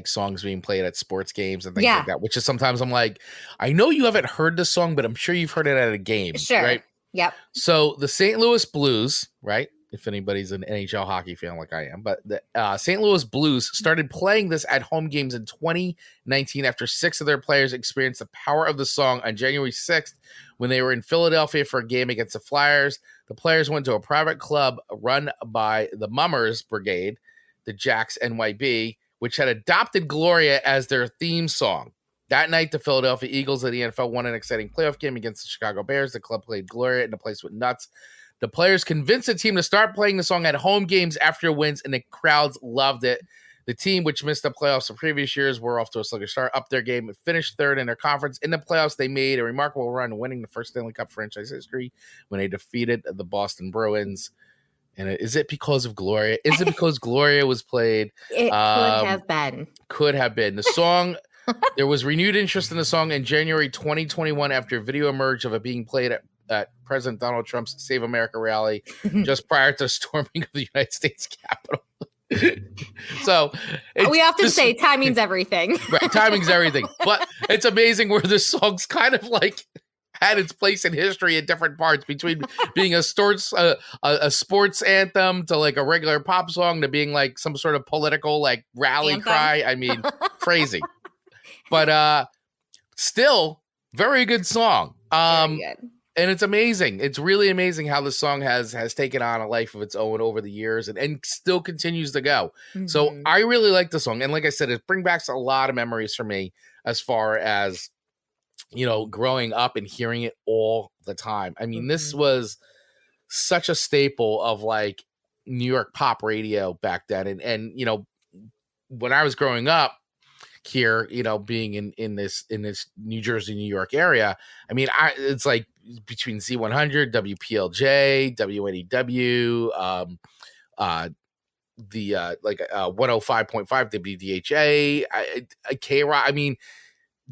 songs being played at sports games and things like that, which is sometimes I'm like, I know you haven't heard the song, but I'm sure you've heard it at a game. Sure. Right? Yep. So the St. Louis Blues, right? If anybody's an NHL hockey fan like I am, but the St. Louis Blues started playing this at home games in 2019 after 6 of their players experienced the power of the song on January 6th when they were in Philadelphia for a game against the Flyers. The players went to a private club run by the Mummers Brigade, the Jacks NYB, which had adopted Gloria as their theme song. That night, the Philadelphia Eagles of the NFL won an exciting playoff game against the Chicago Bears. The club played Gloria, and the place went nuts. The players convinced the team to start playing the song at home games after wins, and the crowds loved it. The team, which missed the playoffs the previous years, were off to a sluggish start, upped their game, and finished third in their conference. In the playoffs, they made a remarkable run, winning the first Stanley Cup franchise history when they defeated the Boston Bruins. And is it because of Gloria? Is it because Gloria was played? It could have been. Could have been. The song, there was renewed interest in the song in January 2021 after a video emerged of it being played at President Donald Trump's Save America rally just prior to the storming of the United States Capitol. So we often say timing's everything. Right, timing's everything. But it's amazing where this song's kind of like had its place in history in different parts, between being a sports anthem to like a regular pop song to being like some sort of political like rally anthem. cry. I mean, crazy. But still very good song. Very good. And it's amazing. It's really amazing how this song has taken on a life of its own over the years and still continues to go. Mm-hmm. So I really like the song. And like I said, it brings back a lot of memories for me as far as, you know, growing up and hearing it all the time. I mean, this was such a staple of like New York pop radio back then. And you know, when I was growing up here, you know, being in this New Jersey, New York area, I mean, it's like between Z100, WPLJ, WNEW, the 105.5 WDHA, K-Rock, I mean,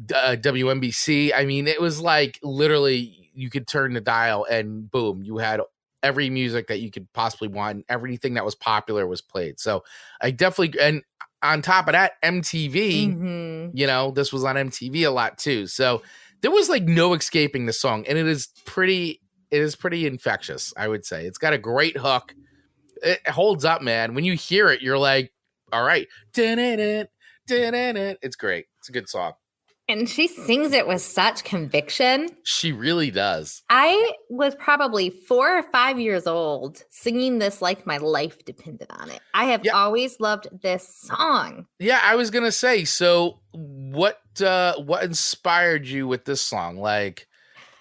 WNBC. I mean, it was like literally you could turn the dial and boom, you had every music that you could possibly want, and everything that was popular was played. So I definitely, and on top of that, MTV, you know, this was on MTV a lot too. So there was like no escaping the song, and it is pretty infectious, I would say. It's got a great hook. It holds up, man. When you hear it, you're like, all right. It's great. It's a good song. And she sings it with such conviction. She really does. I was probably 4 or 5 years old singing this like my life depended on it. I have always loved this song. Yeah, I was going to say, so what inspired you with this song? Like,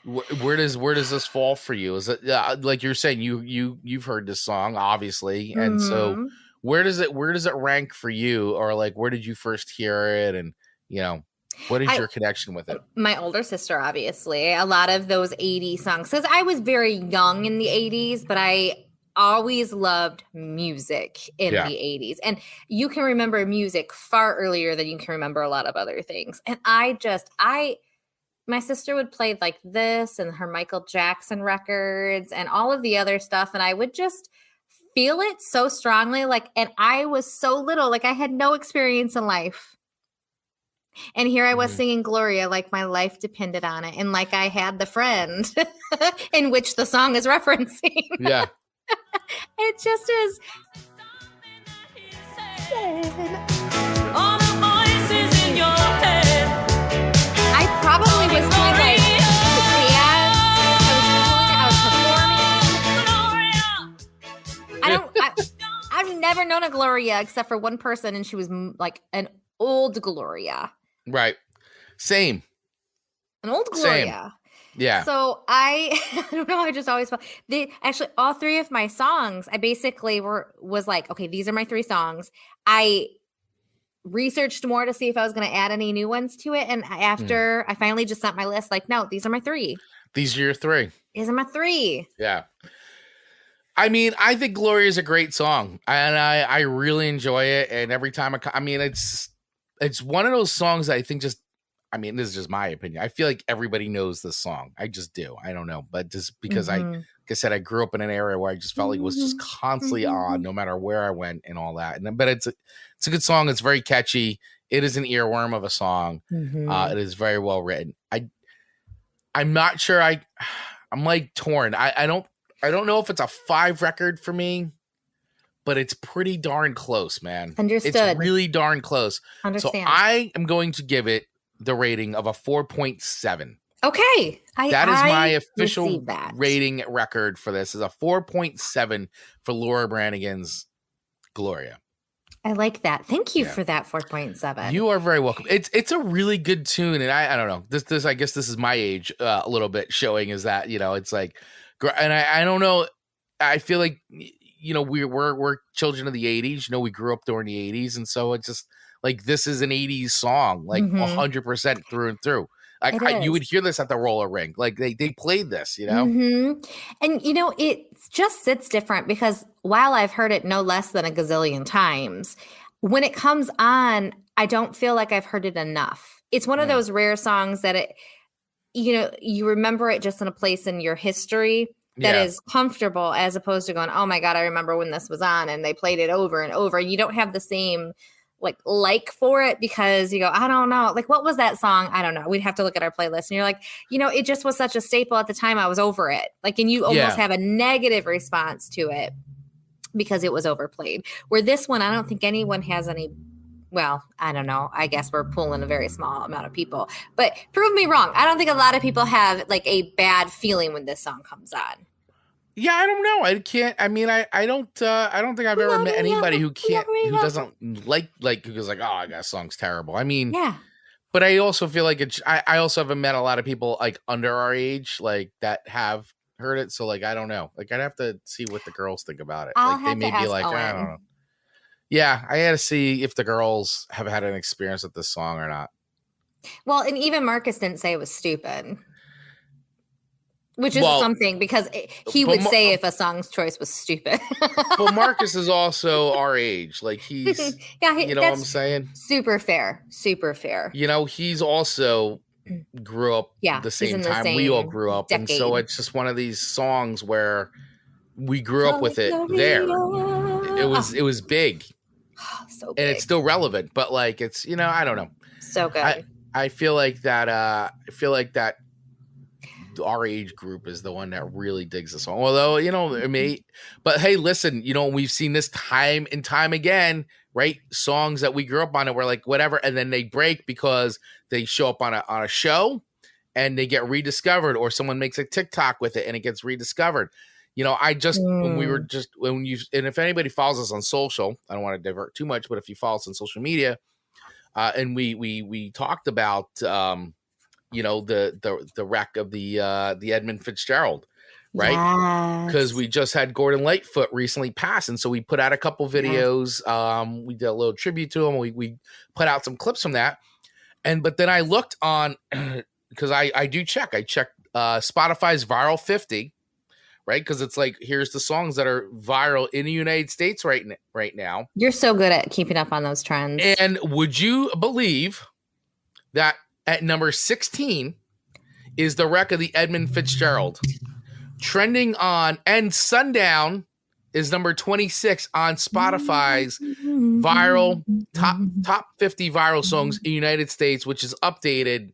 where does this fall for you? Is it like you're saying you've heard this song, obviously. And so where does it rank for you? Or like, where did you first hear it? And, you know, what is your connection with it? My older sister, obviously. A lot of those 80s songs. Because I was very young in the 80s, but I always loved music in the 80s. And you can remember music far earlier than you can remember a lot of other things. And my sister would play like this and her Michael Jackson records and all of the other stuff. And I would just feel it so strongly. Like, and I was so little, like I had no experience in life. And here I was singing Gloria like my life depended on it. And like I had the friend in which the song is referencing. Yeah. It just is. All the voices in your head. I probably was doing like I was performing. I've never known a Gloria except for one person, and she was like an old Gloria. Right. Same. An old Gloria. Same. Yeah. So I don't know. I just always felt actually all three of my songs. I basically was like, okay, these are my 3 songs. I researched more to see if I was going to add any new ones to it, and after I finally just sent my list, like, no, these are my 3. These are your 3. These are my 3. Yeah. I mean, I think Gloria is a great song, and I really enjoy it. And every time it's one of those songs that I think this is just my opinion. I feel like everybody knows this song. I just do. I don't know. But just because like I said, I grew up in an area where I just felt like it was just constantly on no matter where I went and all that. But it's a good song. It's very catchy. It is an earworm of a song. It is very well written. I'm not sure. I'm like torn. I don't know if it's a 5 record for me, but it's pretty darn close, man. Understood. It's really darn close. Understand. So I am going to give it the rating of a 4.7. Okay. That is my official rating record for this, is a 4.7 for Laura Branigan's Gloria. I like that. Thank you Yeah. for that 4.7. You are very welcome. It's a really good tune, and I don't know. This I guess this is my age a little bit showing is that it's like, and I don't know. I feel like we're children of the 80s. We grew up during the 80s, and so it's just like this is an 80s song, like 100% through and through. You would hear this at the roller rink, like they played this, And it just sits different because while I've heard it no less than a gazillion times, when it comes on, I don't feel like I've heard it enough. It's one of those rare songs that you remember it just in a place in your history that is comfortable, as opposed to going, oh my God, I remember when this was on and they played it over and over. And you don't have the same like for it because you go, I don't know. Like, what was that song? I don't know. We'd have to look at our playlist. And you're like, it just was such a staple at the time. I was over it. Like, and you almost have a negative response to it because it was overplayed. Where this one, I don't think anyone has any. Well, I don't know. I guess we're pulling a very small amount of people. But prove me wrong. I don't think a lot of people have like a bad feeling when this song comes on. Yeah, I don't know. I can't. I mean, I don't think I've ever met anybody who doesn't like who's like, oh, that song's terrible. I mean, but I also feel like I also haven't met a lot of people like under our age like that have heard it. So like, I don't know. Like, I'd have to see what the girls think about it. Like, they may be like, I don't know. Yeah, I had to see if the girls have had an experience with this song or not. Well, and even Marcus didn't say it was stupid. Which is something because he would say if a song's choice was stupid. Well, Marcus is also our age. Like he's, you know what I'm saying? Super fair. Super fair. He's also grew up the same time we all grew up. Decade. And so it's just one of these songs where we grew up with it there. It was big. So big. And it's still relevant, but like it's, I don't know. So good. I feel like that our age group is the one that really digs the song. Although, it may, but hey, listen, we've seen this time and time again, right? Songs that we grew up on and we're like, whatever. And then they break because they show up on a show and they get rediscovered, or someone makes a TikTok with it and it gets rediscovered. And if anybody follows us on social, I don't want to divert too much, but if you follow us on social media, and we talked about, the wreck of the Edmund Fitzgerald, right? Because we just had Gordon Lightfoot recently pass, and so we put out a couple videos. We did a little tribute to him. We put out some clips from that, but then I looked on because I checked Spotify's Viral 50, right? Because it's like here's the songs that are viral in the United States right now. You're so good at keeping up on those trends. And would you believe that? At number 16 is the wreck of the Edmund Fitzgerald. Trending on, and Sundown is number 26 on Spotify's viral top 50 viral songs in the United States, which is updated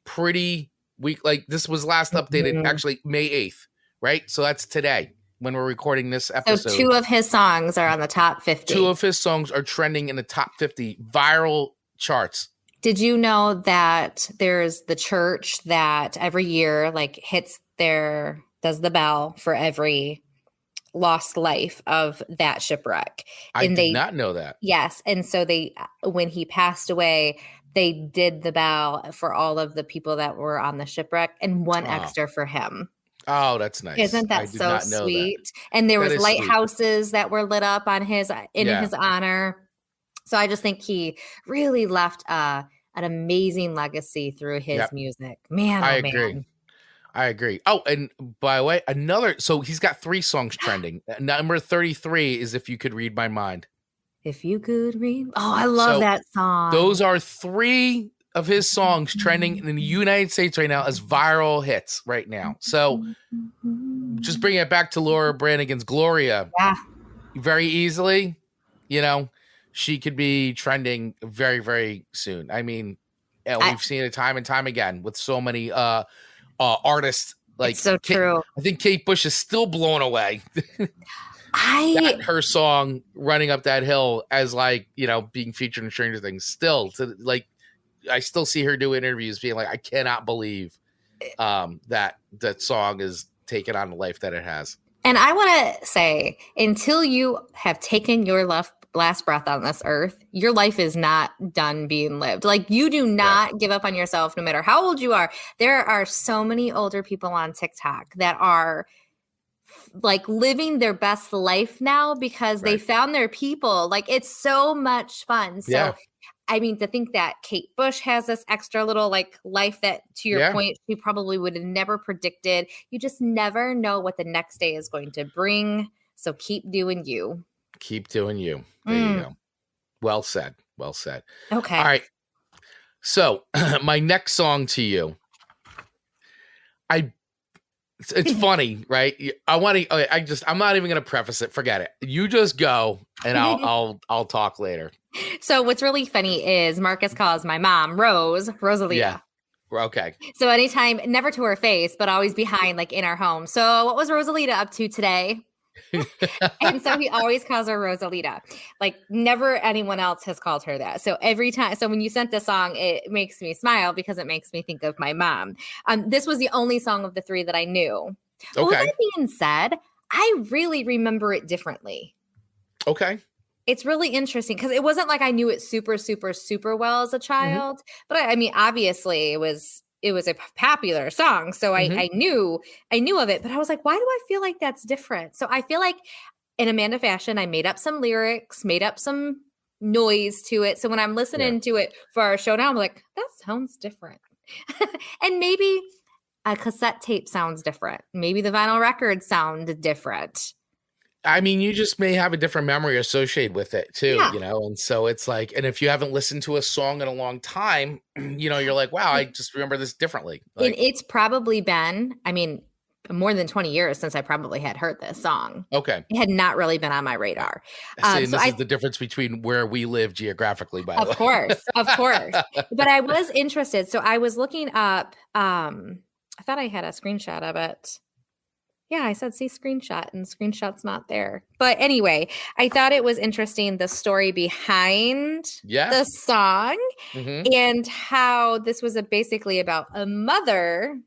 pretty week. Like this was last updated actually May 8th, right? So that's today when we're recording this episode. So 2 of his songs are on the top 50. 2 of his songs are trending in the top 50 viral charts. Did you know that there's the church that every year does the bell for every lost life of that shipwreck? I did not know that. Yes. And so when he passed away, they did the bell for all of the people that were on the shipwreck and one extra for him. Oh, that's nice. Isn't that so sweet? That. And there was lighthouses that were lit up on his honor. So I just think he really left an amazing legacy through his music. Man, I agree. Oh, and by the way, so he's got 3 songs trending. Number 33 is If You Could Read My Mind. If You Could Read. Oh, I love that song. Those are 3 of his songs trending in the United States right now as viral hits right now. So just bring it back to Laura Branigan's Gloria. Yeah. Very easily, she could be trending very, very soon. I mean, we've seen it time and time again with so many artists. Like, it's so true. I think Kate Bush is still blown away. Her song "Running Up That Hill" as being featured in Stranger Things. Still, I still see her do interviews being like, I cannot believe that song is taken on the life that it has. And I want to say, until you have taken your last breath on this earth, your life is not done being lived. Like, you do not give up on yourself no matter how old you are. There are so many older people on TikTok that are like living their best life now because they found their people. Like, it's so much fun. So I mean, to think that Kate Bush has this extra little like life that, to your point, she probably would have never predicted. You just never know what the next day is going to bring. So keep doing you. Keep doing you. There you go. Well said. Well said. Okay. All right. So my next song to you, it's funny, right? I'm not even going to preface it. Forget it. You just go and I'll talk later. So what's really funny is Marcus calls my mom Rosalita. Yeah. Okay. So anytime, never to her face, but always behind, like in our home. So what was Rosalita up to today? And so he always calls her Rosalita. Like, never anyone else has called her that. So every time, so when you sent the song, it makes me smile because it makes me think of my mom. This was the only song of the three that I knew. Okay. With that being said, I really remember it differently. Okay. It's really interesting because it wasn't like I knew it super, super, super well as a child. But I mean, obviously it was a popular song. So I knew of it, but I was like, why do I feel like that's different? So I feel like in Amanda fashion, I made up some lyrics, made up some noise to it. So when I'm listening to it for our show now, I'm like, that sounds different. And maybe a cassette tape sounds different. Maybe the vinyl records sound different. I mean, you just may have a different memory associated with it too, you know? And so it's like, and if you haven't listened to a song in a long time, you know, you're like, wow, I just remember this differently. Like, and it's probably been, I mean, more than 20 years since I probably had heard this song. Okay. It had not really been on my radar. This is the difference between where we live geographically, by the way. Of course. But I was interested. So I was looking up, I thought I had a screenshot of it. Yeah, I said see screenshot, and screenshot's not there. But anyway, I thought it was interesting, the story behind the song and how this was basically about a mother.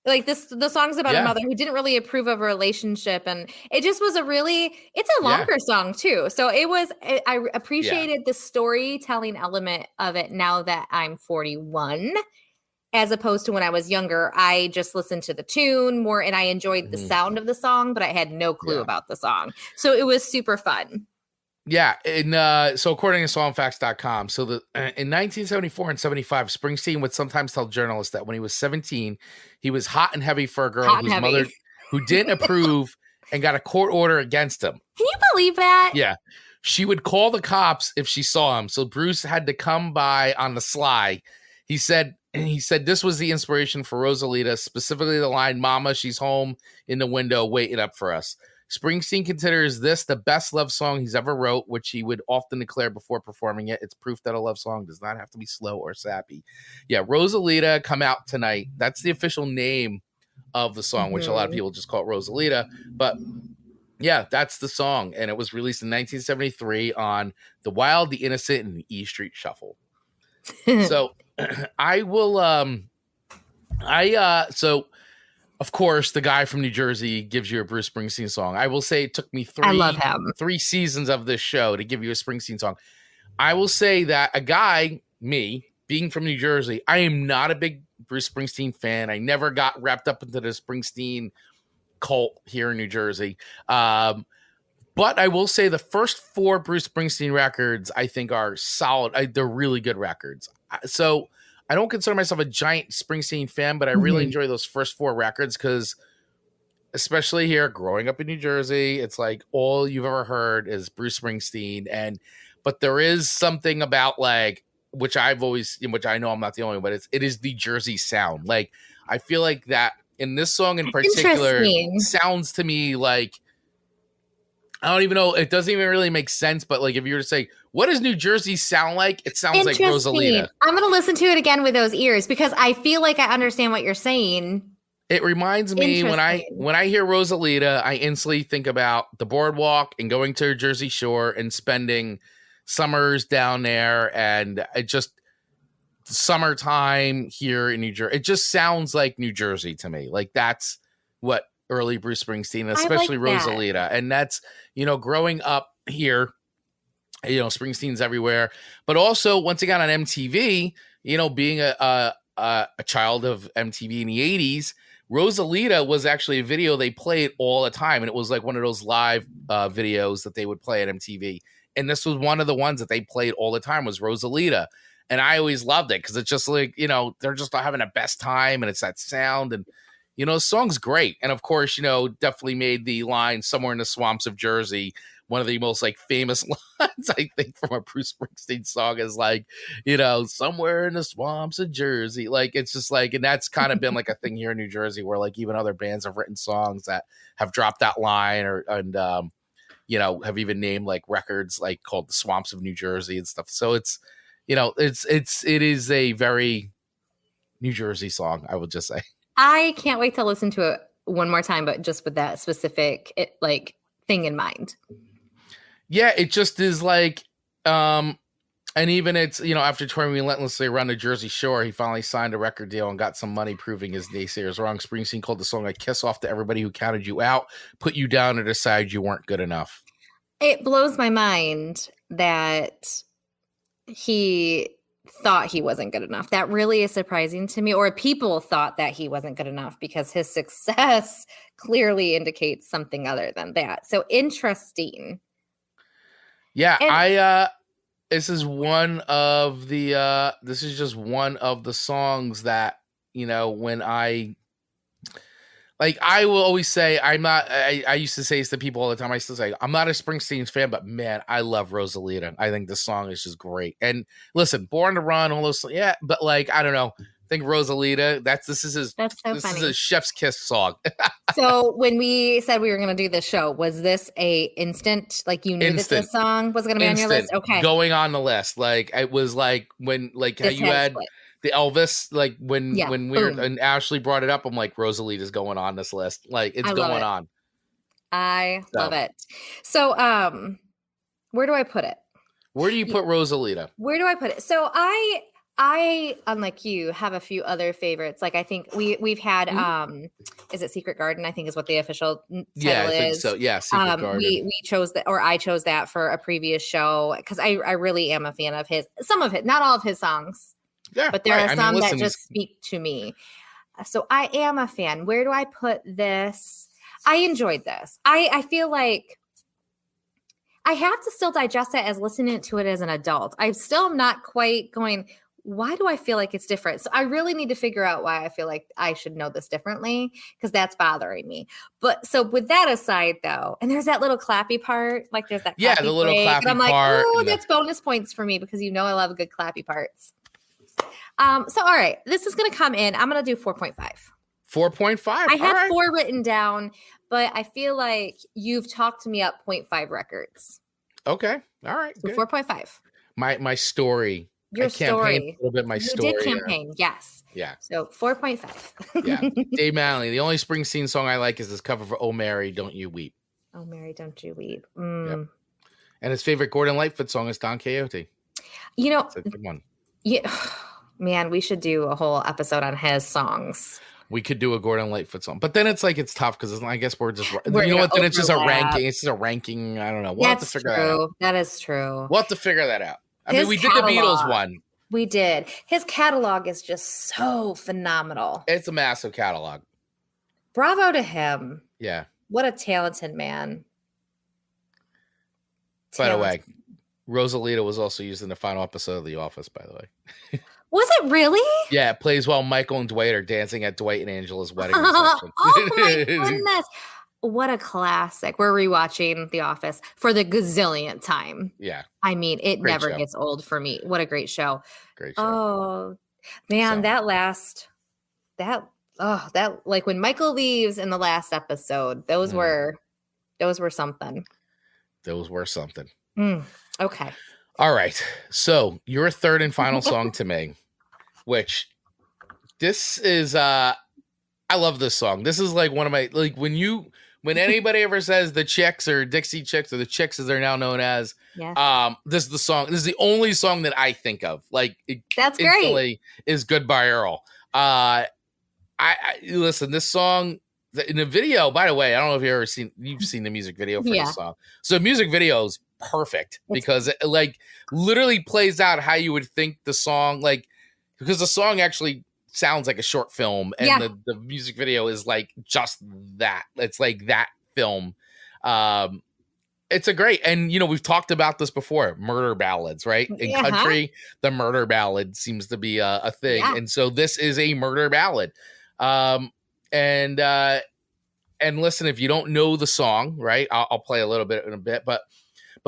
Like the song's about a mother who didn't really approve of a relationship. And it just was it's a longer song too. So I appreciated the storytelling element of it now that I'm 41. As opposed to when I was younger, I just listened to the tune more and I enjoyed the sound of the song, but I had no clue about the song. So it was super fun. Yeah. And so according to songfacts.com, so in 1974 and 75, Springsteen would sometimes tell journalists that when he was 17, he was hot and heavy for a girl whose mother who didn't approve and got a court order against him. Can you believe that? Yeah. She would call the cops if she saw him. So Bruce had to come by on the sly. He said this was the inspiration for Rosalita, specifically the line, "Mama, she's home in the window waiting up for us." Springsteen considers this the best love song he's ever wrote, which he would often declare before performing it. It's proof that a love song does not have to be slow or sappy. Yeah, Rosalita, Come Out Tonight. That's the official name of the song, which a lot of people just call it Rosalita. But yeah, that's the song. And it was released in 1973 on The Wild, the Innocent, and the E Street Shuffle. So I will, so of course the guy from New Jersey gives you a Bruce Springsteen song. I will say it took me I love him. 3 seasons of this show to give you a Springsteen song. I will say that a guy, me, being from New Jersey, I am not a big Bruce Springsteen fan. I never got wrapped up into the Springsteen cult here in New Jersey. But I will say the first 4 Bruce Springsteen records I think are solid. They're really good records. So I don't consider myself a giant Springsteen fan, but I really enjoy those first 4 records because, especially here, growing up in New Jersey, it's like all you've ever heard is Bruce Springsteen. But there is something about which I know I'm not the only one, but it is the Jersey sound. Like, I feel like that in this song in particular sounds to me like, I don't even know. It doesn't even really make sense. But if you were to say, what does New Jersey sound like? It sounds like Rosalita. I'm going to listen to it again with those ears because I feel like I understand what you're saying. It reminds me when I hear Rosalita, I instantly think about the boardwalk and going to Jersey Shore and spending summers down there. And it just summertime here in New Jersey. It just sounds like New Jersey to me. Like that's what early Bruce Springsteen, especially Rosalita. And that's, growing up here. Springsteen's everywhere, but also once it got on MTV, being a child of MTV in the 80s, Rosalita was actually a video they played all the time. And it was like one of those live videos that they would play at MTV. And this was one of the ones that they played all the time was Rosalita. And I always loved it because it's just like, they're just having the best time and it's that sound. And, the song's great. And of course, definitely made the line "Somewhere in the Swamps of Jersey" one of the most like famous lines, I think, from a Bruce Springsteen song is like, "Somewhere in the swamps of Jersey." Like, it's just like, and that's kind of been like a thing here in New Jersey where like even other bands have written songs that have dropped that line have even named like records like called "The Swamps of New Jersey" and stuff. So it is a very New Jersey song, I would just say. I can't wait to listen to it one more time, but just with that specific thing in mind. Yeah, it just is like, and even it's, after touring relentlessly around the Jersey Shore, he finally signed a record deal and got some money proving his naysayers wrong. Springsteen called the song a kiss off to everybody who counted you out, put you down, and decided you weren't good enough. It blows my mind that he thought he wasn't good enough. That really is surprising to me, or people thought that he wasn't good enough because his success clearly indicates something other than that. So interesting. Yeah, and this is one of the this is just one of the songs that, when I will always say I used to say this to people all the time. I still say I'm not a Springsteen fan, but man, I love Rosalita. I think this song is just great. And listen, Born to Run, all those, yeah, but like, I don't know. I think Rosalita, this is a chef's kiss song. So when we said we were going to do this show, was this a instant, like you knew that this song was going to be on your list? Okay. Going on the list. Like it was like when, like how you had the Elvis, like when and Ashley brought it up, I'm like, Rosalita's going on this list. Like it's going on. I love it. So where do I put it? Where do you put Rosalita? Where do I put it? So I, unlike you, have a few other favorites. Like I think we've had is it Secret Garden? I think is what the official title is. Yeah, I think so. Yeah, Secret Garden. We chose that, or I chose that for a previous show because I really am a fan of his. Some of it, not all of his songs. Yeah, but there are some that just speak to me. So I am a fan. Where do I put this? I enjoyed this. I feel like I have to still digest it as listening to it as an adult. I still am not quite going, why do I feel like it's different? So I really need to figure out why I feel like I should know this differently because that's bothering me. But so with that aside though, and there's that little clappy part, like there's that the little clappy part. And I'm like, oh, that's bonus points for me because I love good clappy parts. So all right, this is going to come in. I'm going to do 4.5. 4.5. I have 4 written down, but I feel like you've talked me up 0.5 records. Okay. All right. So 4.5. My story. Your story. A little bit my story. You did campaign. Yes. Yeah. So 4.5. Yeah. Dave Manley. The only Springsteen song I like is this cover for "Oh Mary, Don't You Weep." Oh Mary, Don't You Weep. Yep. And his favorite Gordon Lightfoot song is "Don Quixote." That's a good one. Yeah. Man, we should do a whole episode on his songs. We could do a Gordon Lightfoot song, but then it's like it's tough because I guess we're just Then it's just a ranking. It's just a ranking. I don't know. We'll have to figure that out. That is true. We'll have to figure that out. I mean, we did the Beatles one. We did. His catalog is just so phenomenal. It's a massive catalog. Bravo to him. Yeah. What a talented man. By the way, Rosalita was also used in the final episode of The Office, by the way. Was it really? Yeah, it plays while Michael and Dwight are dancing at Dwight and Angela's wedding reception. Oh my goodness. What a classic. We're rewatching The Office for the gazillionth time. Yeah. I mean, it great never gets old for me. What a great show. Great show. Oh, man, that like when Michael leaves in the last episode, those were something. Those were something. Okay. All right. So your third and final song to me, which this is, I love this song. This is like one of my, like when anybody ever says the Chicks or Dixie Chicks or the Chicks as they're now known as, this is the song. This is the only song that I think of. Like that's great. Is Goodbye Earl. I listen, this song in the video, by the way, I don't know if you've seen the music video for this song. So music video is perfect because it like literally plays out how you would think the song, like, because the song actually sounds like a short film and the music video is like just that. It's like that film. It's a great, and we've talked about this before, murder ballads, right? In country, the murder ballad seems to be a thing. And so this is a murder ballad. And listen, if you don't know the song, right, I'll play a little bit in a bit, but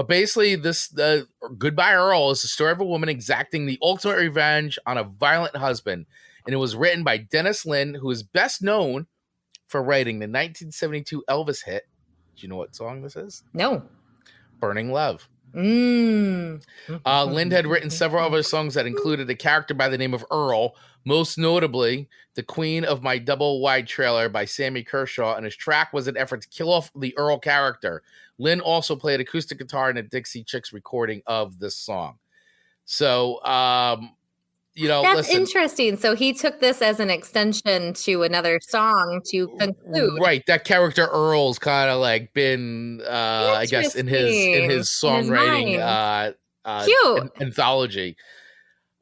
basically the Goodbye Earl is the story of a woman exacting the ultimate revenge on a violent husband. And it was written by Dennis Lynn, who is best known for writing the 1972 Elvis hit. Do you know what song this is? No. Burning Love. Lynn had written several other songs that included a character by the name of Earl, most notably The Queen of My Double Wide Trailer by Sammy Kershaw, and his track was an effort to kill off the Earl character. Lynn also played acoustic guitar in a Dixie Chicks recording of this song. So, that's interesting. So he took this as an extension to another song to conclude. Right. That character Earl's kind of like been, I guess, in his songwriting anthology.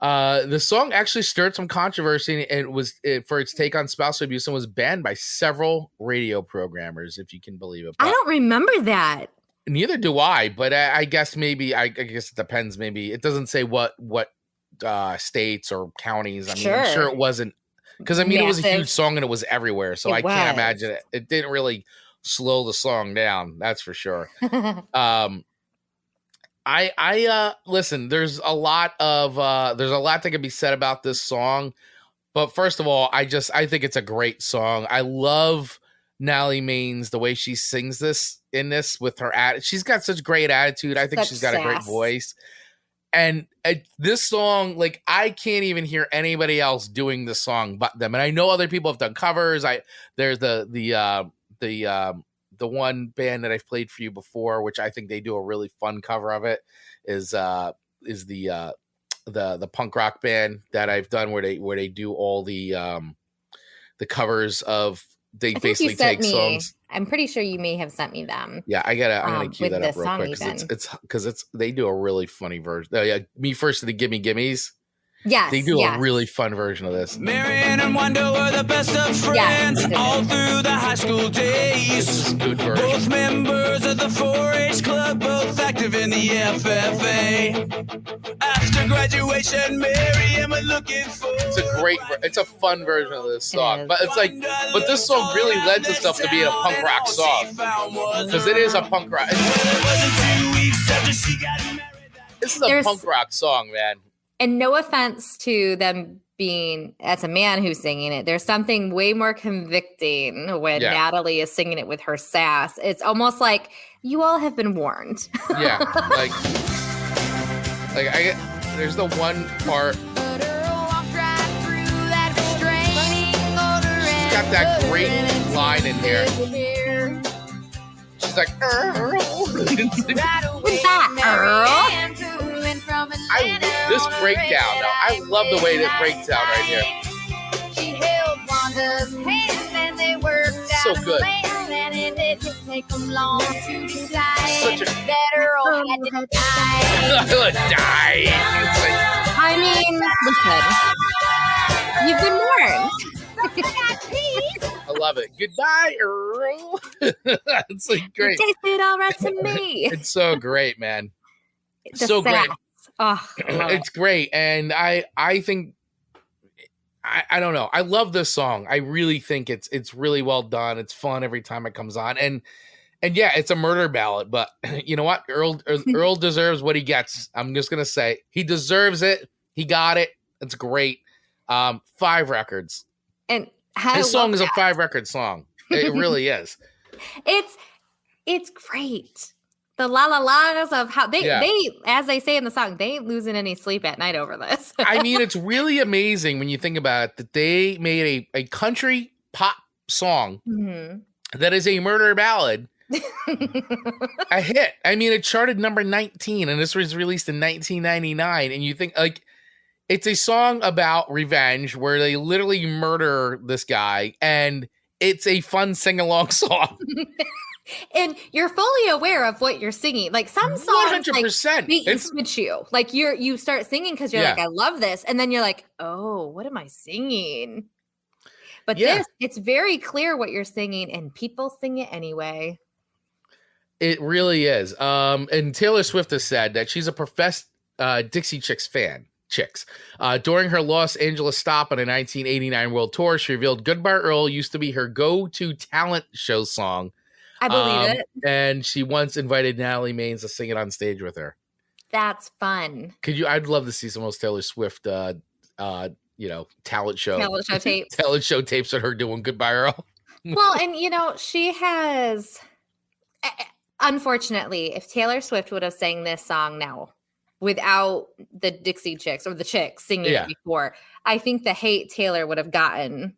The song actually stirred some controversy and was for its take on spousal abuse and was banned by several radio programmers, if you can believe it. But I don't remember that. Neither do I, but I guess maybe I guess it depends. Maybe it doesn't say what states or counties. I mean, I'm sure it wasn't, because I mean, it was a huge song and it was everywhere. So I can't imagine it. It didn't really slow the song down. That's for sure. I listen, there's a lot that can be said about this song, but first of all, I think it's a great song. I love Natalie Maines, the way she sings this with her attitude. She's got such great attitude. I think she's got a great voice. And this song, like, I can't even hear anybody else doing this song but them. And I know other people have done covers. There's the one band that I've played for you before, which I think they do a really fun cover of it, is the punk rock band that I've done where they do all the covers of. They basically take songs. I'm pretty sure you may have sent me them. Yeah, I'm gonna cue that up real quick because they do a really funny version. Oh yeah, Me First to the Gimme Gimmes. Yes, they do a really fun version of this. Marianne and Wanda were the best of friends all through the high school days. This is a good version. Both members of the 4-H club, both active in the FFA. After graduation, Marianne was looking for. It's a fun version of this song, but it's like, but this song really lends itself to being a punk rock song because it is a punk rock. This is a punk rock song, man. And no offense to them being, as a man who's singing it, there's something way more convicting when Natalie is singing it with her sass. It's almost like you all have been warned. Yeah, there's the one part. She's got that great line in here. She's like, Earl. What's that, Earl? This breakdown, though, I love the way that breaks down right here. She held Wanda's hand and they worked out so good. And it didn't take them long to decide Such a that Earl had to die. I mean, listen, you've been warned. I love it. Goodbye, Earl. It's like great. It tasted all right to me. It's so great, man. So great. Oh, it's great. And I think I don't know. I love this song. I really think it's really well done. It's fun every time it comes on. And yeah, it's a murder ballad, but you know what? Earl deserves what he gets. I'm just gonna say he deserves it. He got it. It's great. 5 records. And this song is a 5-record song. It really is. It's great. The la la la's of how they, as they say in the song, they ain't losing any sleep at night over this. I mean, it's really amazing when you think about it that they made a country pop song that is a murder ballad a hit. I mean, it charted number 19, and this was released in 1999. And you think, like, it's a song about revenge where they literally murder this guy, and it's a fun sing-along song. And you're fully aware of what you're singing. Like some songs 100%. make you switch you. Like you start singing because you're like, I love this. And then you're like, oh, what am I singing? But this, it's very clear what you're singing and people sing it anyway. It really is. And Taylor Swift has said that she's a professed Dixie Chicks fan. During her Los Angeles stop on a 1989 world tour, she revealed Goodbye Earl used to be her go-to talent show song. I believe it. And she once invited Natalie Maines to sing it on stage with her. That's fun. I'd love to see some of those Taylor Swift, talent show tapes. Talent show tapes of her doing Goodbye Earl. Well, and she has, unfortunately, if Taylor Swift would have sang this song now without the Dixie Chicks or the Chicks singing it before, I think the hate Taylor would have gotten.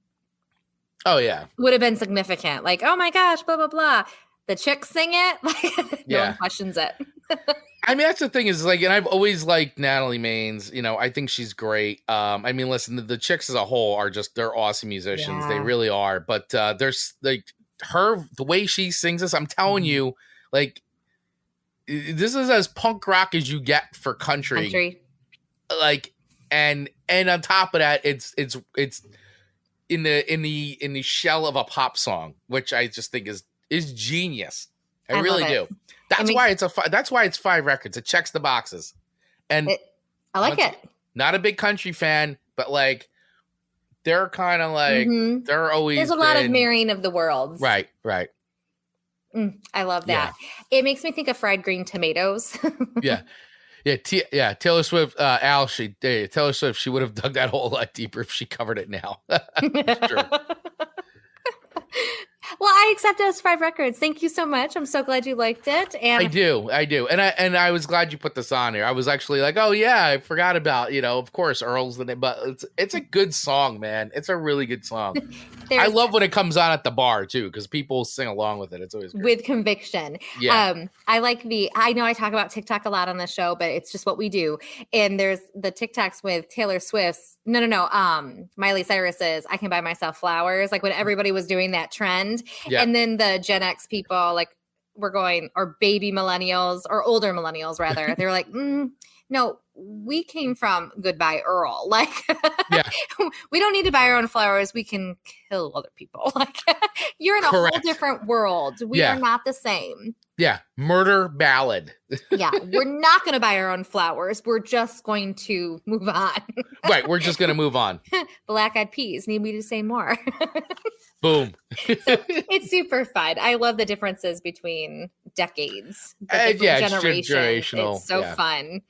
Oh, yeah. Would have been significant. Like, oh my gosh, blah, blah, blah. The Chicks sing it. Like, no one questions it. I mean, that's the thing is, like, and I've always liked Natalie Maines. I think she's great. I mean, listen, the Chicks as a whole they're awesome musicians. They really are. But there's like the way she sings this, I'm telling you, like, this is as punk rock as you get for country. Like, and on top of that, it's in the shell of a pop song, which I just think is genius. I really do. That's why it's 5 records. It checks the boxes. And I like it. Not a big country fan, but like they're kind of like they're always there's a lot of marrying of the worlds. Right. I love that. Yeah. It makes me think of fried green tomatoes. Taylor Swift, Taylor Swift, she would have dug that hole a lot deeper if she covered it now. True. Well, I accept it as 5 records. Thank you so much. I'm so glad you liked it. And I do. And I was glad you put this on here. I was actually like, oh yeah, I forgot about, of course, Earl's the name, but it's a good song, man. It's a really good song. I love when it comes on at the bar too, because people sing along with it. It's always great. With conviction. Yeah. I like I know I talk about TikTok a lot on this show, but it's just what we do. And there's the TikToks with Taylor Swift's, Miley Cyrus's I Can Buy Myself Flowers, like when everybody was doing that trend. Yeah. And then the Gen X people, like or baby millennials or older millennials rather, they were like, no, we came from Goodbye Earl. Like, we don't need to buy our own flowers. We can kill other people. Like, you're in a whole different world. We are not the same. Yeah. Murder ballad. We're not going to buy our own flowers. We're just going to move on. Right. We're just going to move on. Black Eyed Peas. Need me to say more? Boom. So it's super fun. I love the differences between decades. Generational. It's so fun.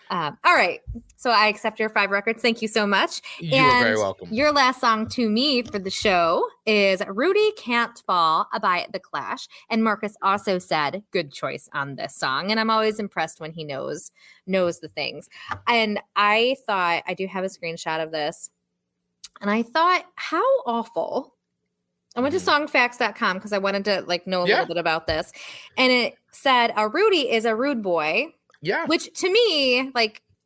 All right. So I accept your 5 records. Thank you so much. You are very welcome. Your last song to me for the show is Rudie Can't Fail by The Clash. And Marcus also said, good choice on this song. And I'm always impressed when he knows the things. And I thought, I do have a screenshot of this. And I thought, how awful. I went to songfacts.com because I wanted to know a little bit about this. And it said, a Rudie is a rude boy. Yeah. Which to me,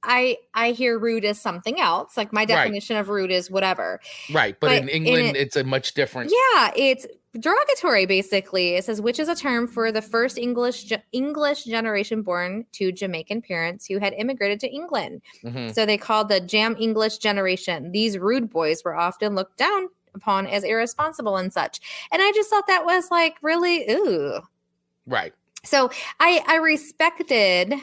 I hear rude as something else. Like my definition of rude is whatever. Right. But in England, it's a much different. Yeah. It's derogatory, basically. It says, which is a term for the first English generation born to Jamaican parents who had immigrated to England. Mm-hmm. So they called the Jam English generation. These rude boys were often looked down upon as irresponsible and such. And I just thought that was really, ooh. Right. So I respected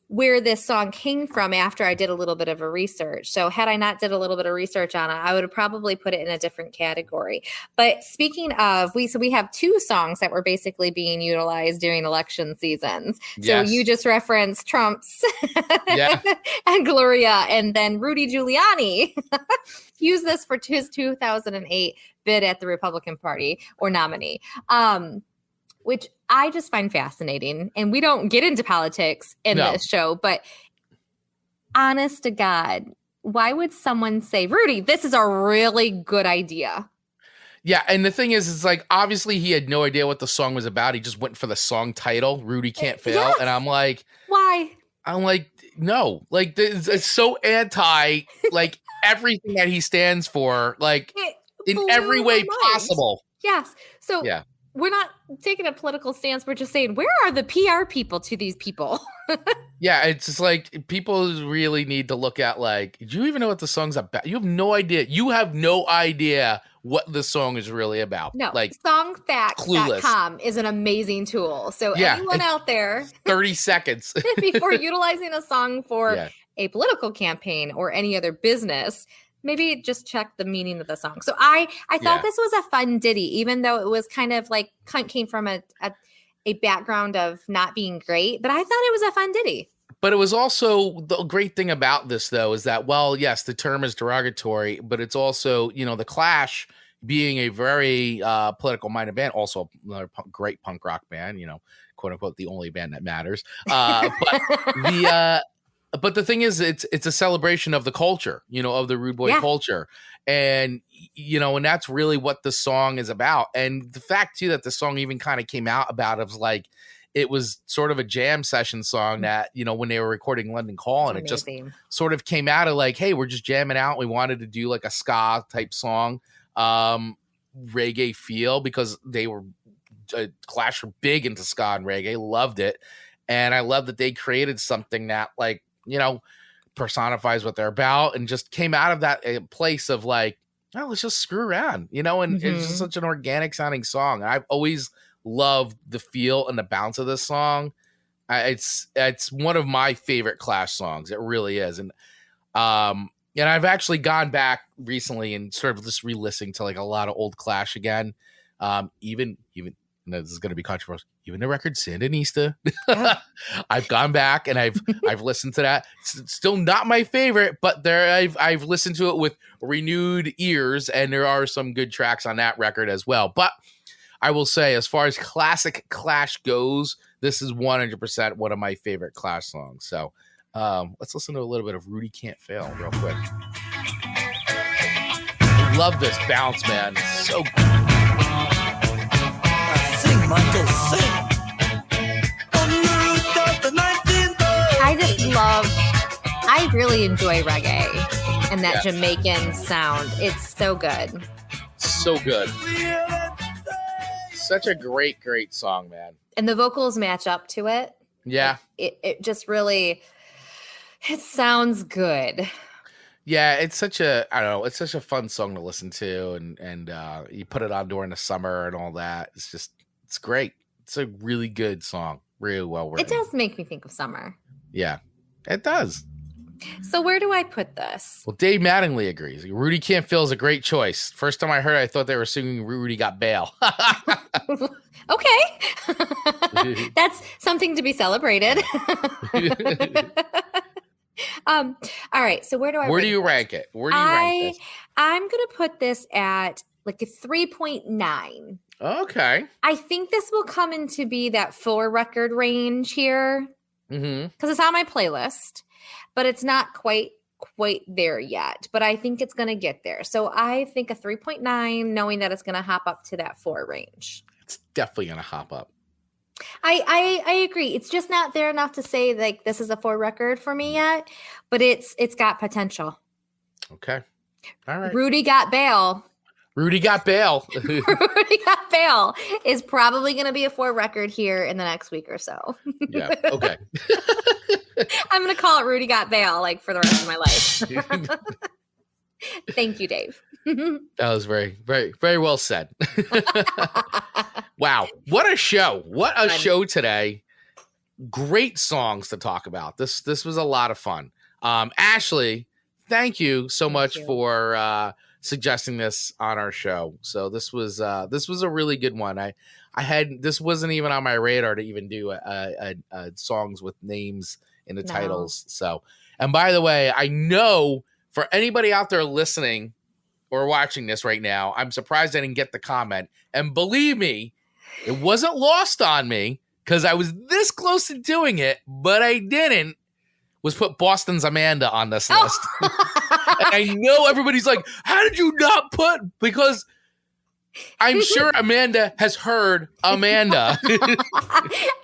where this song came from after I did a little bit of a research. So had I not did a little bit of research on it, I would have probably put it in a different category. But speaking of, we have 2 songs that were basically being utilized during election seasons. Yes. So you just referenced Trump's and Gloria, and then Rudy Giuliani used this for his 2008 bid at the Republican Party or nominee. Which I just find fascinating. And we don't get into politics in this show, but honest to God, why would someone say, Rudie, this is a really good idea? Yeah, and the thing is obviously he had no idea what the song was about. He just went for the song title, Rudie Can't Fail. Yes. And I'm like, why? I'm like, no. It's so anti, everything that he stands for, in every way possible. Yes. So we're not taking a political stance. We're just saying, where are the PR people to these people? Yeah, it's just like people really need to look at like, do you even know what the song's about? You have no idea. You have no idea what the song is really about. No, like songfacts.com is an amazing tool. So anyone out there 30 seconds before utilizing a song for a political campaign or any other business, maybe just check the meaning of the song. So I thought this was a fun ditty, even though it was kind of like came from a background of not being great, but I thought it was a fun ditty. But it was also the great thing about this, though, is that, well, yes, the term is derogatory, but it's also, the Clash being a very political minded band, also a great punk rock band, quote unquote, the only band that matters. But the thing is, it's a celebration of the culture, of the rude boy culture. And, and that's really what the song is about. And the fact, too, that the song even kind of came out about it was like, it was sort of a jam session song that, when they were recording London Calling, it just sort of came out of like, hey, we're just jamming out. We wanted to do like a ska type song, reggae feel, because they were Clash were big into ska and reggae, loved it. And I love that they created something that like, personifies what they're about and just came out of that place of like, oh, let's just screw around, and it's just such an organic sounding song. And I've always loved the feel and the bounce of this song. It's one of my favorite Clash songs. It really is. And I've actually gone back recently and sort of just re-listening to like a lot of old Clash again. Even this is going to be controversial. Even the record Sandinista, I've gone back and I've listened to that. It's still not my favorite, but I've listened to it with renewed ears, and there are some good tracks on that record as well. But I will say, as far as classic Clash goes, this is 100% one of my favorite Clash songs. So let's listen to a little bit of Rudie Can't Fail real quick. I love this bounce, man. It's so good. Sing, Michael, sing. I really enjoy reggae and that Jamaican sound. It's so good. So good. Such a great song, man. And the vocals match up to it. Yeah. It just really, it sounds good. Yeah, it's such a fun song to listen to, and you put it on during the summer and all that. It's great. It's a really good song. Really well written. It does make me think of summer. Yeah, it does. So where do I put this? Well, Dave Mattingly agrees. Rudie Can't Fail is a great choice. First time I heard it, I thought they were singing Rudie Got Bail. Okay. That's something to be celebrated. All right. So where do you rank it? Where do you rank this? I'm going to put this at like a 3.9. Okay. I think this will come into be that 4 record range here. Because it's on my playlist, but it's not quite there yet. But I think it's going to get there. So I think a 3.9, knowing that it's going to hop up to that 4 range. It's definitely going to hop up. I agree. It's just not there enough to say like this is a 4 record for me yet, but it's got potential. Okay. All right. Rudie Got Bail. Rudie Got Bail. Rudie Got Bail is probably going to be a 4 record here in the next week or so. Yeah. Okay. I'm going to call it Rudie Got Bail like for the rest of my life. Thank you, Dave. That was very, very, very well said. Wow. What a show. What a show today. Great songs to talk about. This was a lot of fun. Ashley, thank you so much for suggesting this on our show. So this was a really good one. This wasn't even on my radar to even do a songs with names in the titles. So, and by the way, I know for anybody out there listening or watching this right now, I'm surprised I didn't get the comment. And believe me, it wasn't lost on me because I was this close to doing it, but I didn't. Was put Boston's Amanda on this list. And I know everybody's like, how did you not put? Because I'm sure Amanda has heard Amanda.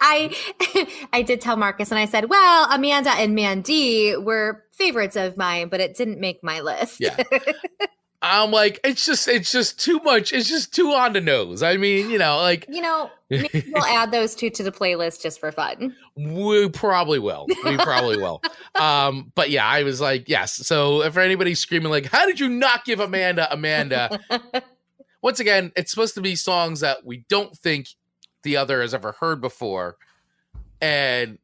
I did tell Marcus and I said, well, Amanda and Mandy were favorites of mine, but it didn't make my list. Yeah. I'm like, it's just too much. It's just too on the nose. I mean, like, maybe we'll add those two to the playlist just for fun. we probably will. But yeah, I was like, yes. So if anybody's screaming like, how did you not give Amanda? Once again, it's supposed to be songs that we don't think the other has ever heard before. And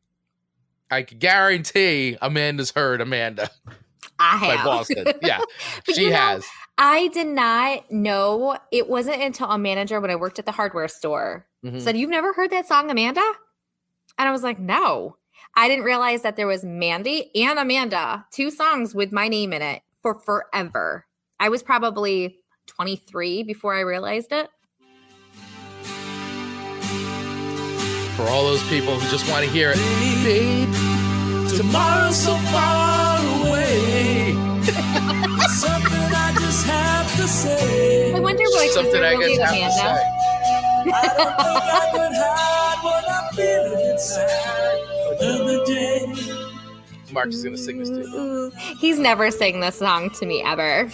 I can guarantee Amanda's heard Amanda. I have. By Boston. Yeah, she has. I did not know. It wasn't until a manager when I worked at the hardware store said, "You've never heard that song, Amanda?" And I was like, "No." I didn't realize that there was Mandy and Amanda, 2 songs with my name in it for forever. I was probably 23 before I realized it. For all those people who just want to hear it, babe, tomorrow's so far away. Something I just have to say. I wonder what Something I really just have to Amanda. say. I don't think I could hide what I'm feeling inside another day. Mark's is going to sing this too. He's never sang this song to me ever.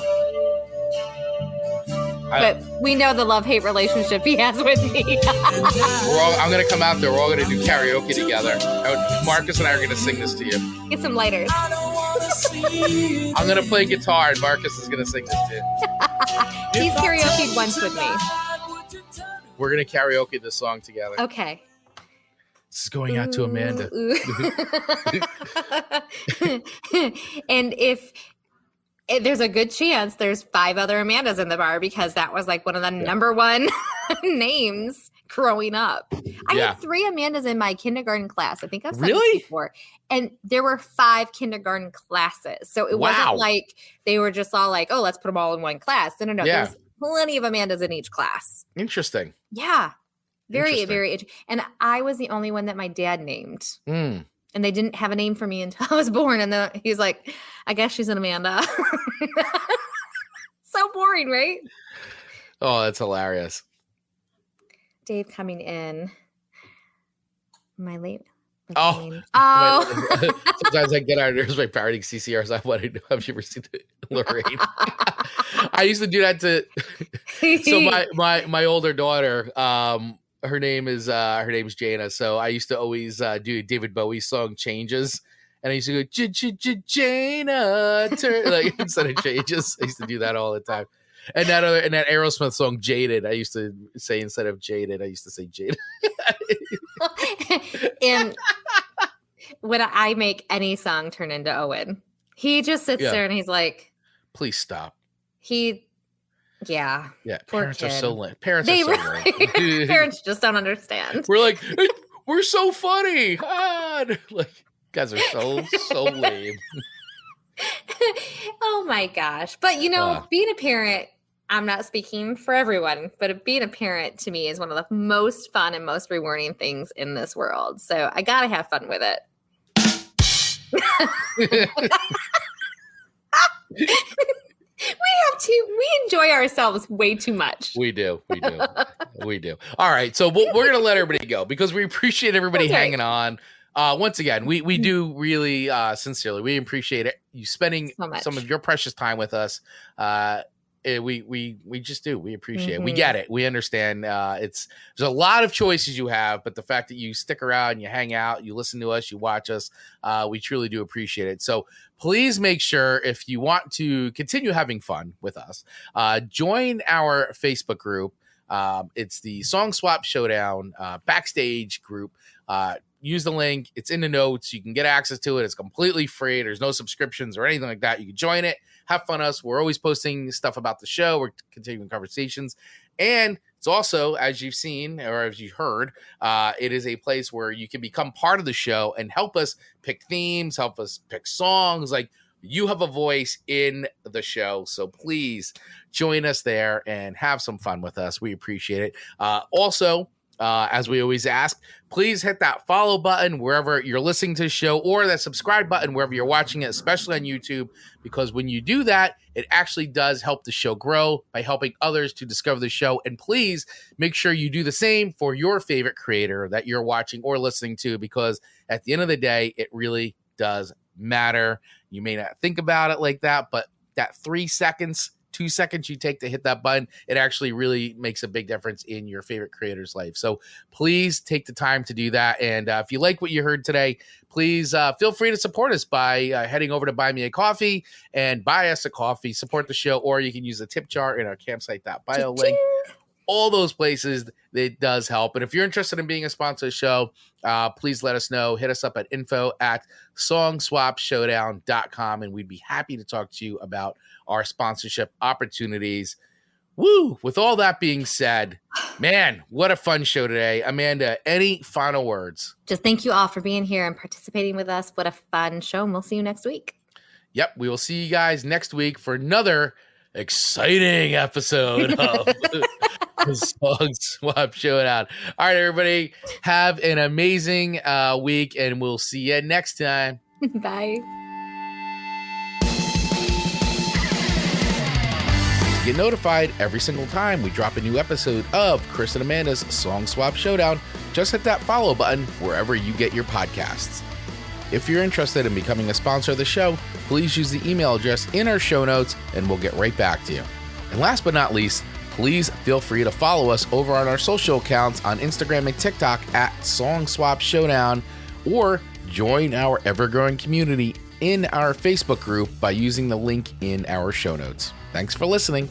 But we know the love-hate relationship he has with me. I'm going to come out there. We're all going to do karaoke together. Marcus and I are going to sing this to you. Get some lighters. I'm going to play guitar and Marcus is going to sing this to you. He's karaoke'd once with me. We're going to karaoke this song together. Okay. This is going out to Amanda. And if there's a good chance there's 5 other Amandas in the bar because that was like one of the number one names growing up. I had 3 Amandas in my kindergarten class. I think I've said this before. And there were 5 kindergarten classes. So it wasn't like they were just all like, oh, let's put them all in one class. No. There's plenty of Amandas in each class. Interesting. Yeah. Very, very interesting. And I was the only one that my dad named. And they didn't have a name for me until I was born. And he's like, I guess she's an Amanda. So boring, right? Oh, that's hilarious. Dave coming in. My late. Sometimes I get out of nerves by parroting CCRs. I want to know, have you ever seen Lorraine? I used to do that to. So my older daughter, her name's Jana. So I used to always do David Bowie's song "Changes," and I used to go Jana, like instead of "Changes." I used to do that all the time. And that Aerosmith song "Jaded," I used to say instead of "Jaded," I used to say "Jaded." And when I make any song turn into Owen, he just sits there and he's like, "Please stop." Yeah. Parents are so lame. Parents just don't understand. We're like, hey, we're so funny. Like, guys are so lame. Oh my gosh. But being a parent, I'm not speaking for everyone, but being a parent to me is one of the most fun and most rewarding things in this world. So I gotta have fun with it. We enjoy ourselves way too much. We do. All right. So we're going to let everybody go because we appreciate everybody hanging on. Once again, we do really sincerely. We appreciate it. You spending some of your precious time with us. We just do. We appreciate it. We get it. We understand. There's a lot of choices you have, but the fact that you stick around, you hang out, you listen to us, you watch us, we truly do appreciate it. So please make sure if you want to continue having fun with us, join our Facebook group. It's the Song Swap Showdown backstage group. Use the link. It's in the notes. You can get access to it. It's completely free. There's no subscriptions or anything like that. You can join it. Have fun with us. We're always posting stuff about the show. We're continuing conversations. And it's also, as you've seen or as you heard, it is a place where you can become part of the show and help us pick themes, help us pick songs. Like, you have a voice in the show. So please join us there and have some fun with us. We appreciate it. Also, as we always ask, please hit that follow button wherever you're listening to the show or that subscribe button wherever you're watching it, especially on YouTube, because when you do that, it actually does help the show grow by helping others to discover the show. And please make sure you do the same for your favorite creator that you're watching or listening to, because at the end of the day, it really does matter. You may not think about it like that, but that 3 seconds 2 seconds you take to hit that button, it actually really makes a big difference in your favorite creator's life. So please take the time to do that. And if you like what you heard today, please feel free to support us by heading over to Buy Me a Coffee and buy us a coffee, support the show, or you can use the tip jar in our campsite.bio link. All those places, it does help. And if you're interested in being a sponsor of the show, please let us know. Hit us up at info@songswapshowdown.com, and we'd be happy to talk to you about our sponsorship opportunities. Woo! With all that being said, man, what a fun show today. Amanda, any final words? Just thank you all for being here and participating with us. What a fun show, and we'll see you next week. Yep, we will see you guys next week for another exciting episode of the Song Swap Showdown. All right, everybody, have an amazing week, and we'll see you next time. Bye. To get notified every single time we drop a new episode of Chris and Amanda's Song Swap Showdown, just hit that follow button wherever you get your podcasts. If you're interested in becoming a sponsor of the show, please use the email address in our show notes and we'll get right back to you. And last but not least, please feel free to follow us over on our social accounts on Instagram and TikTok at Song Swap Showdown, or join our ever-growing community in our Facebook group by using the link in our show notes. Thanks for listening.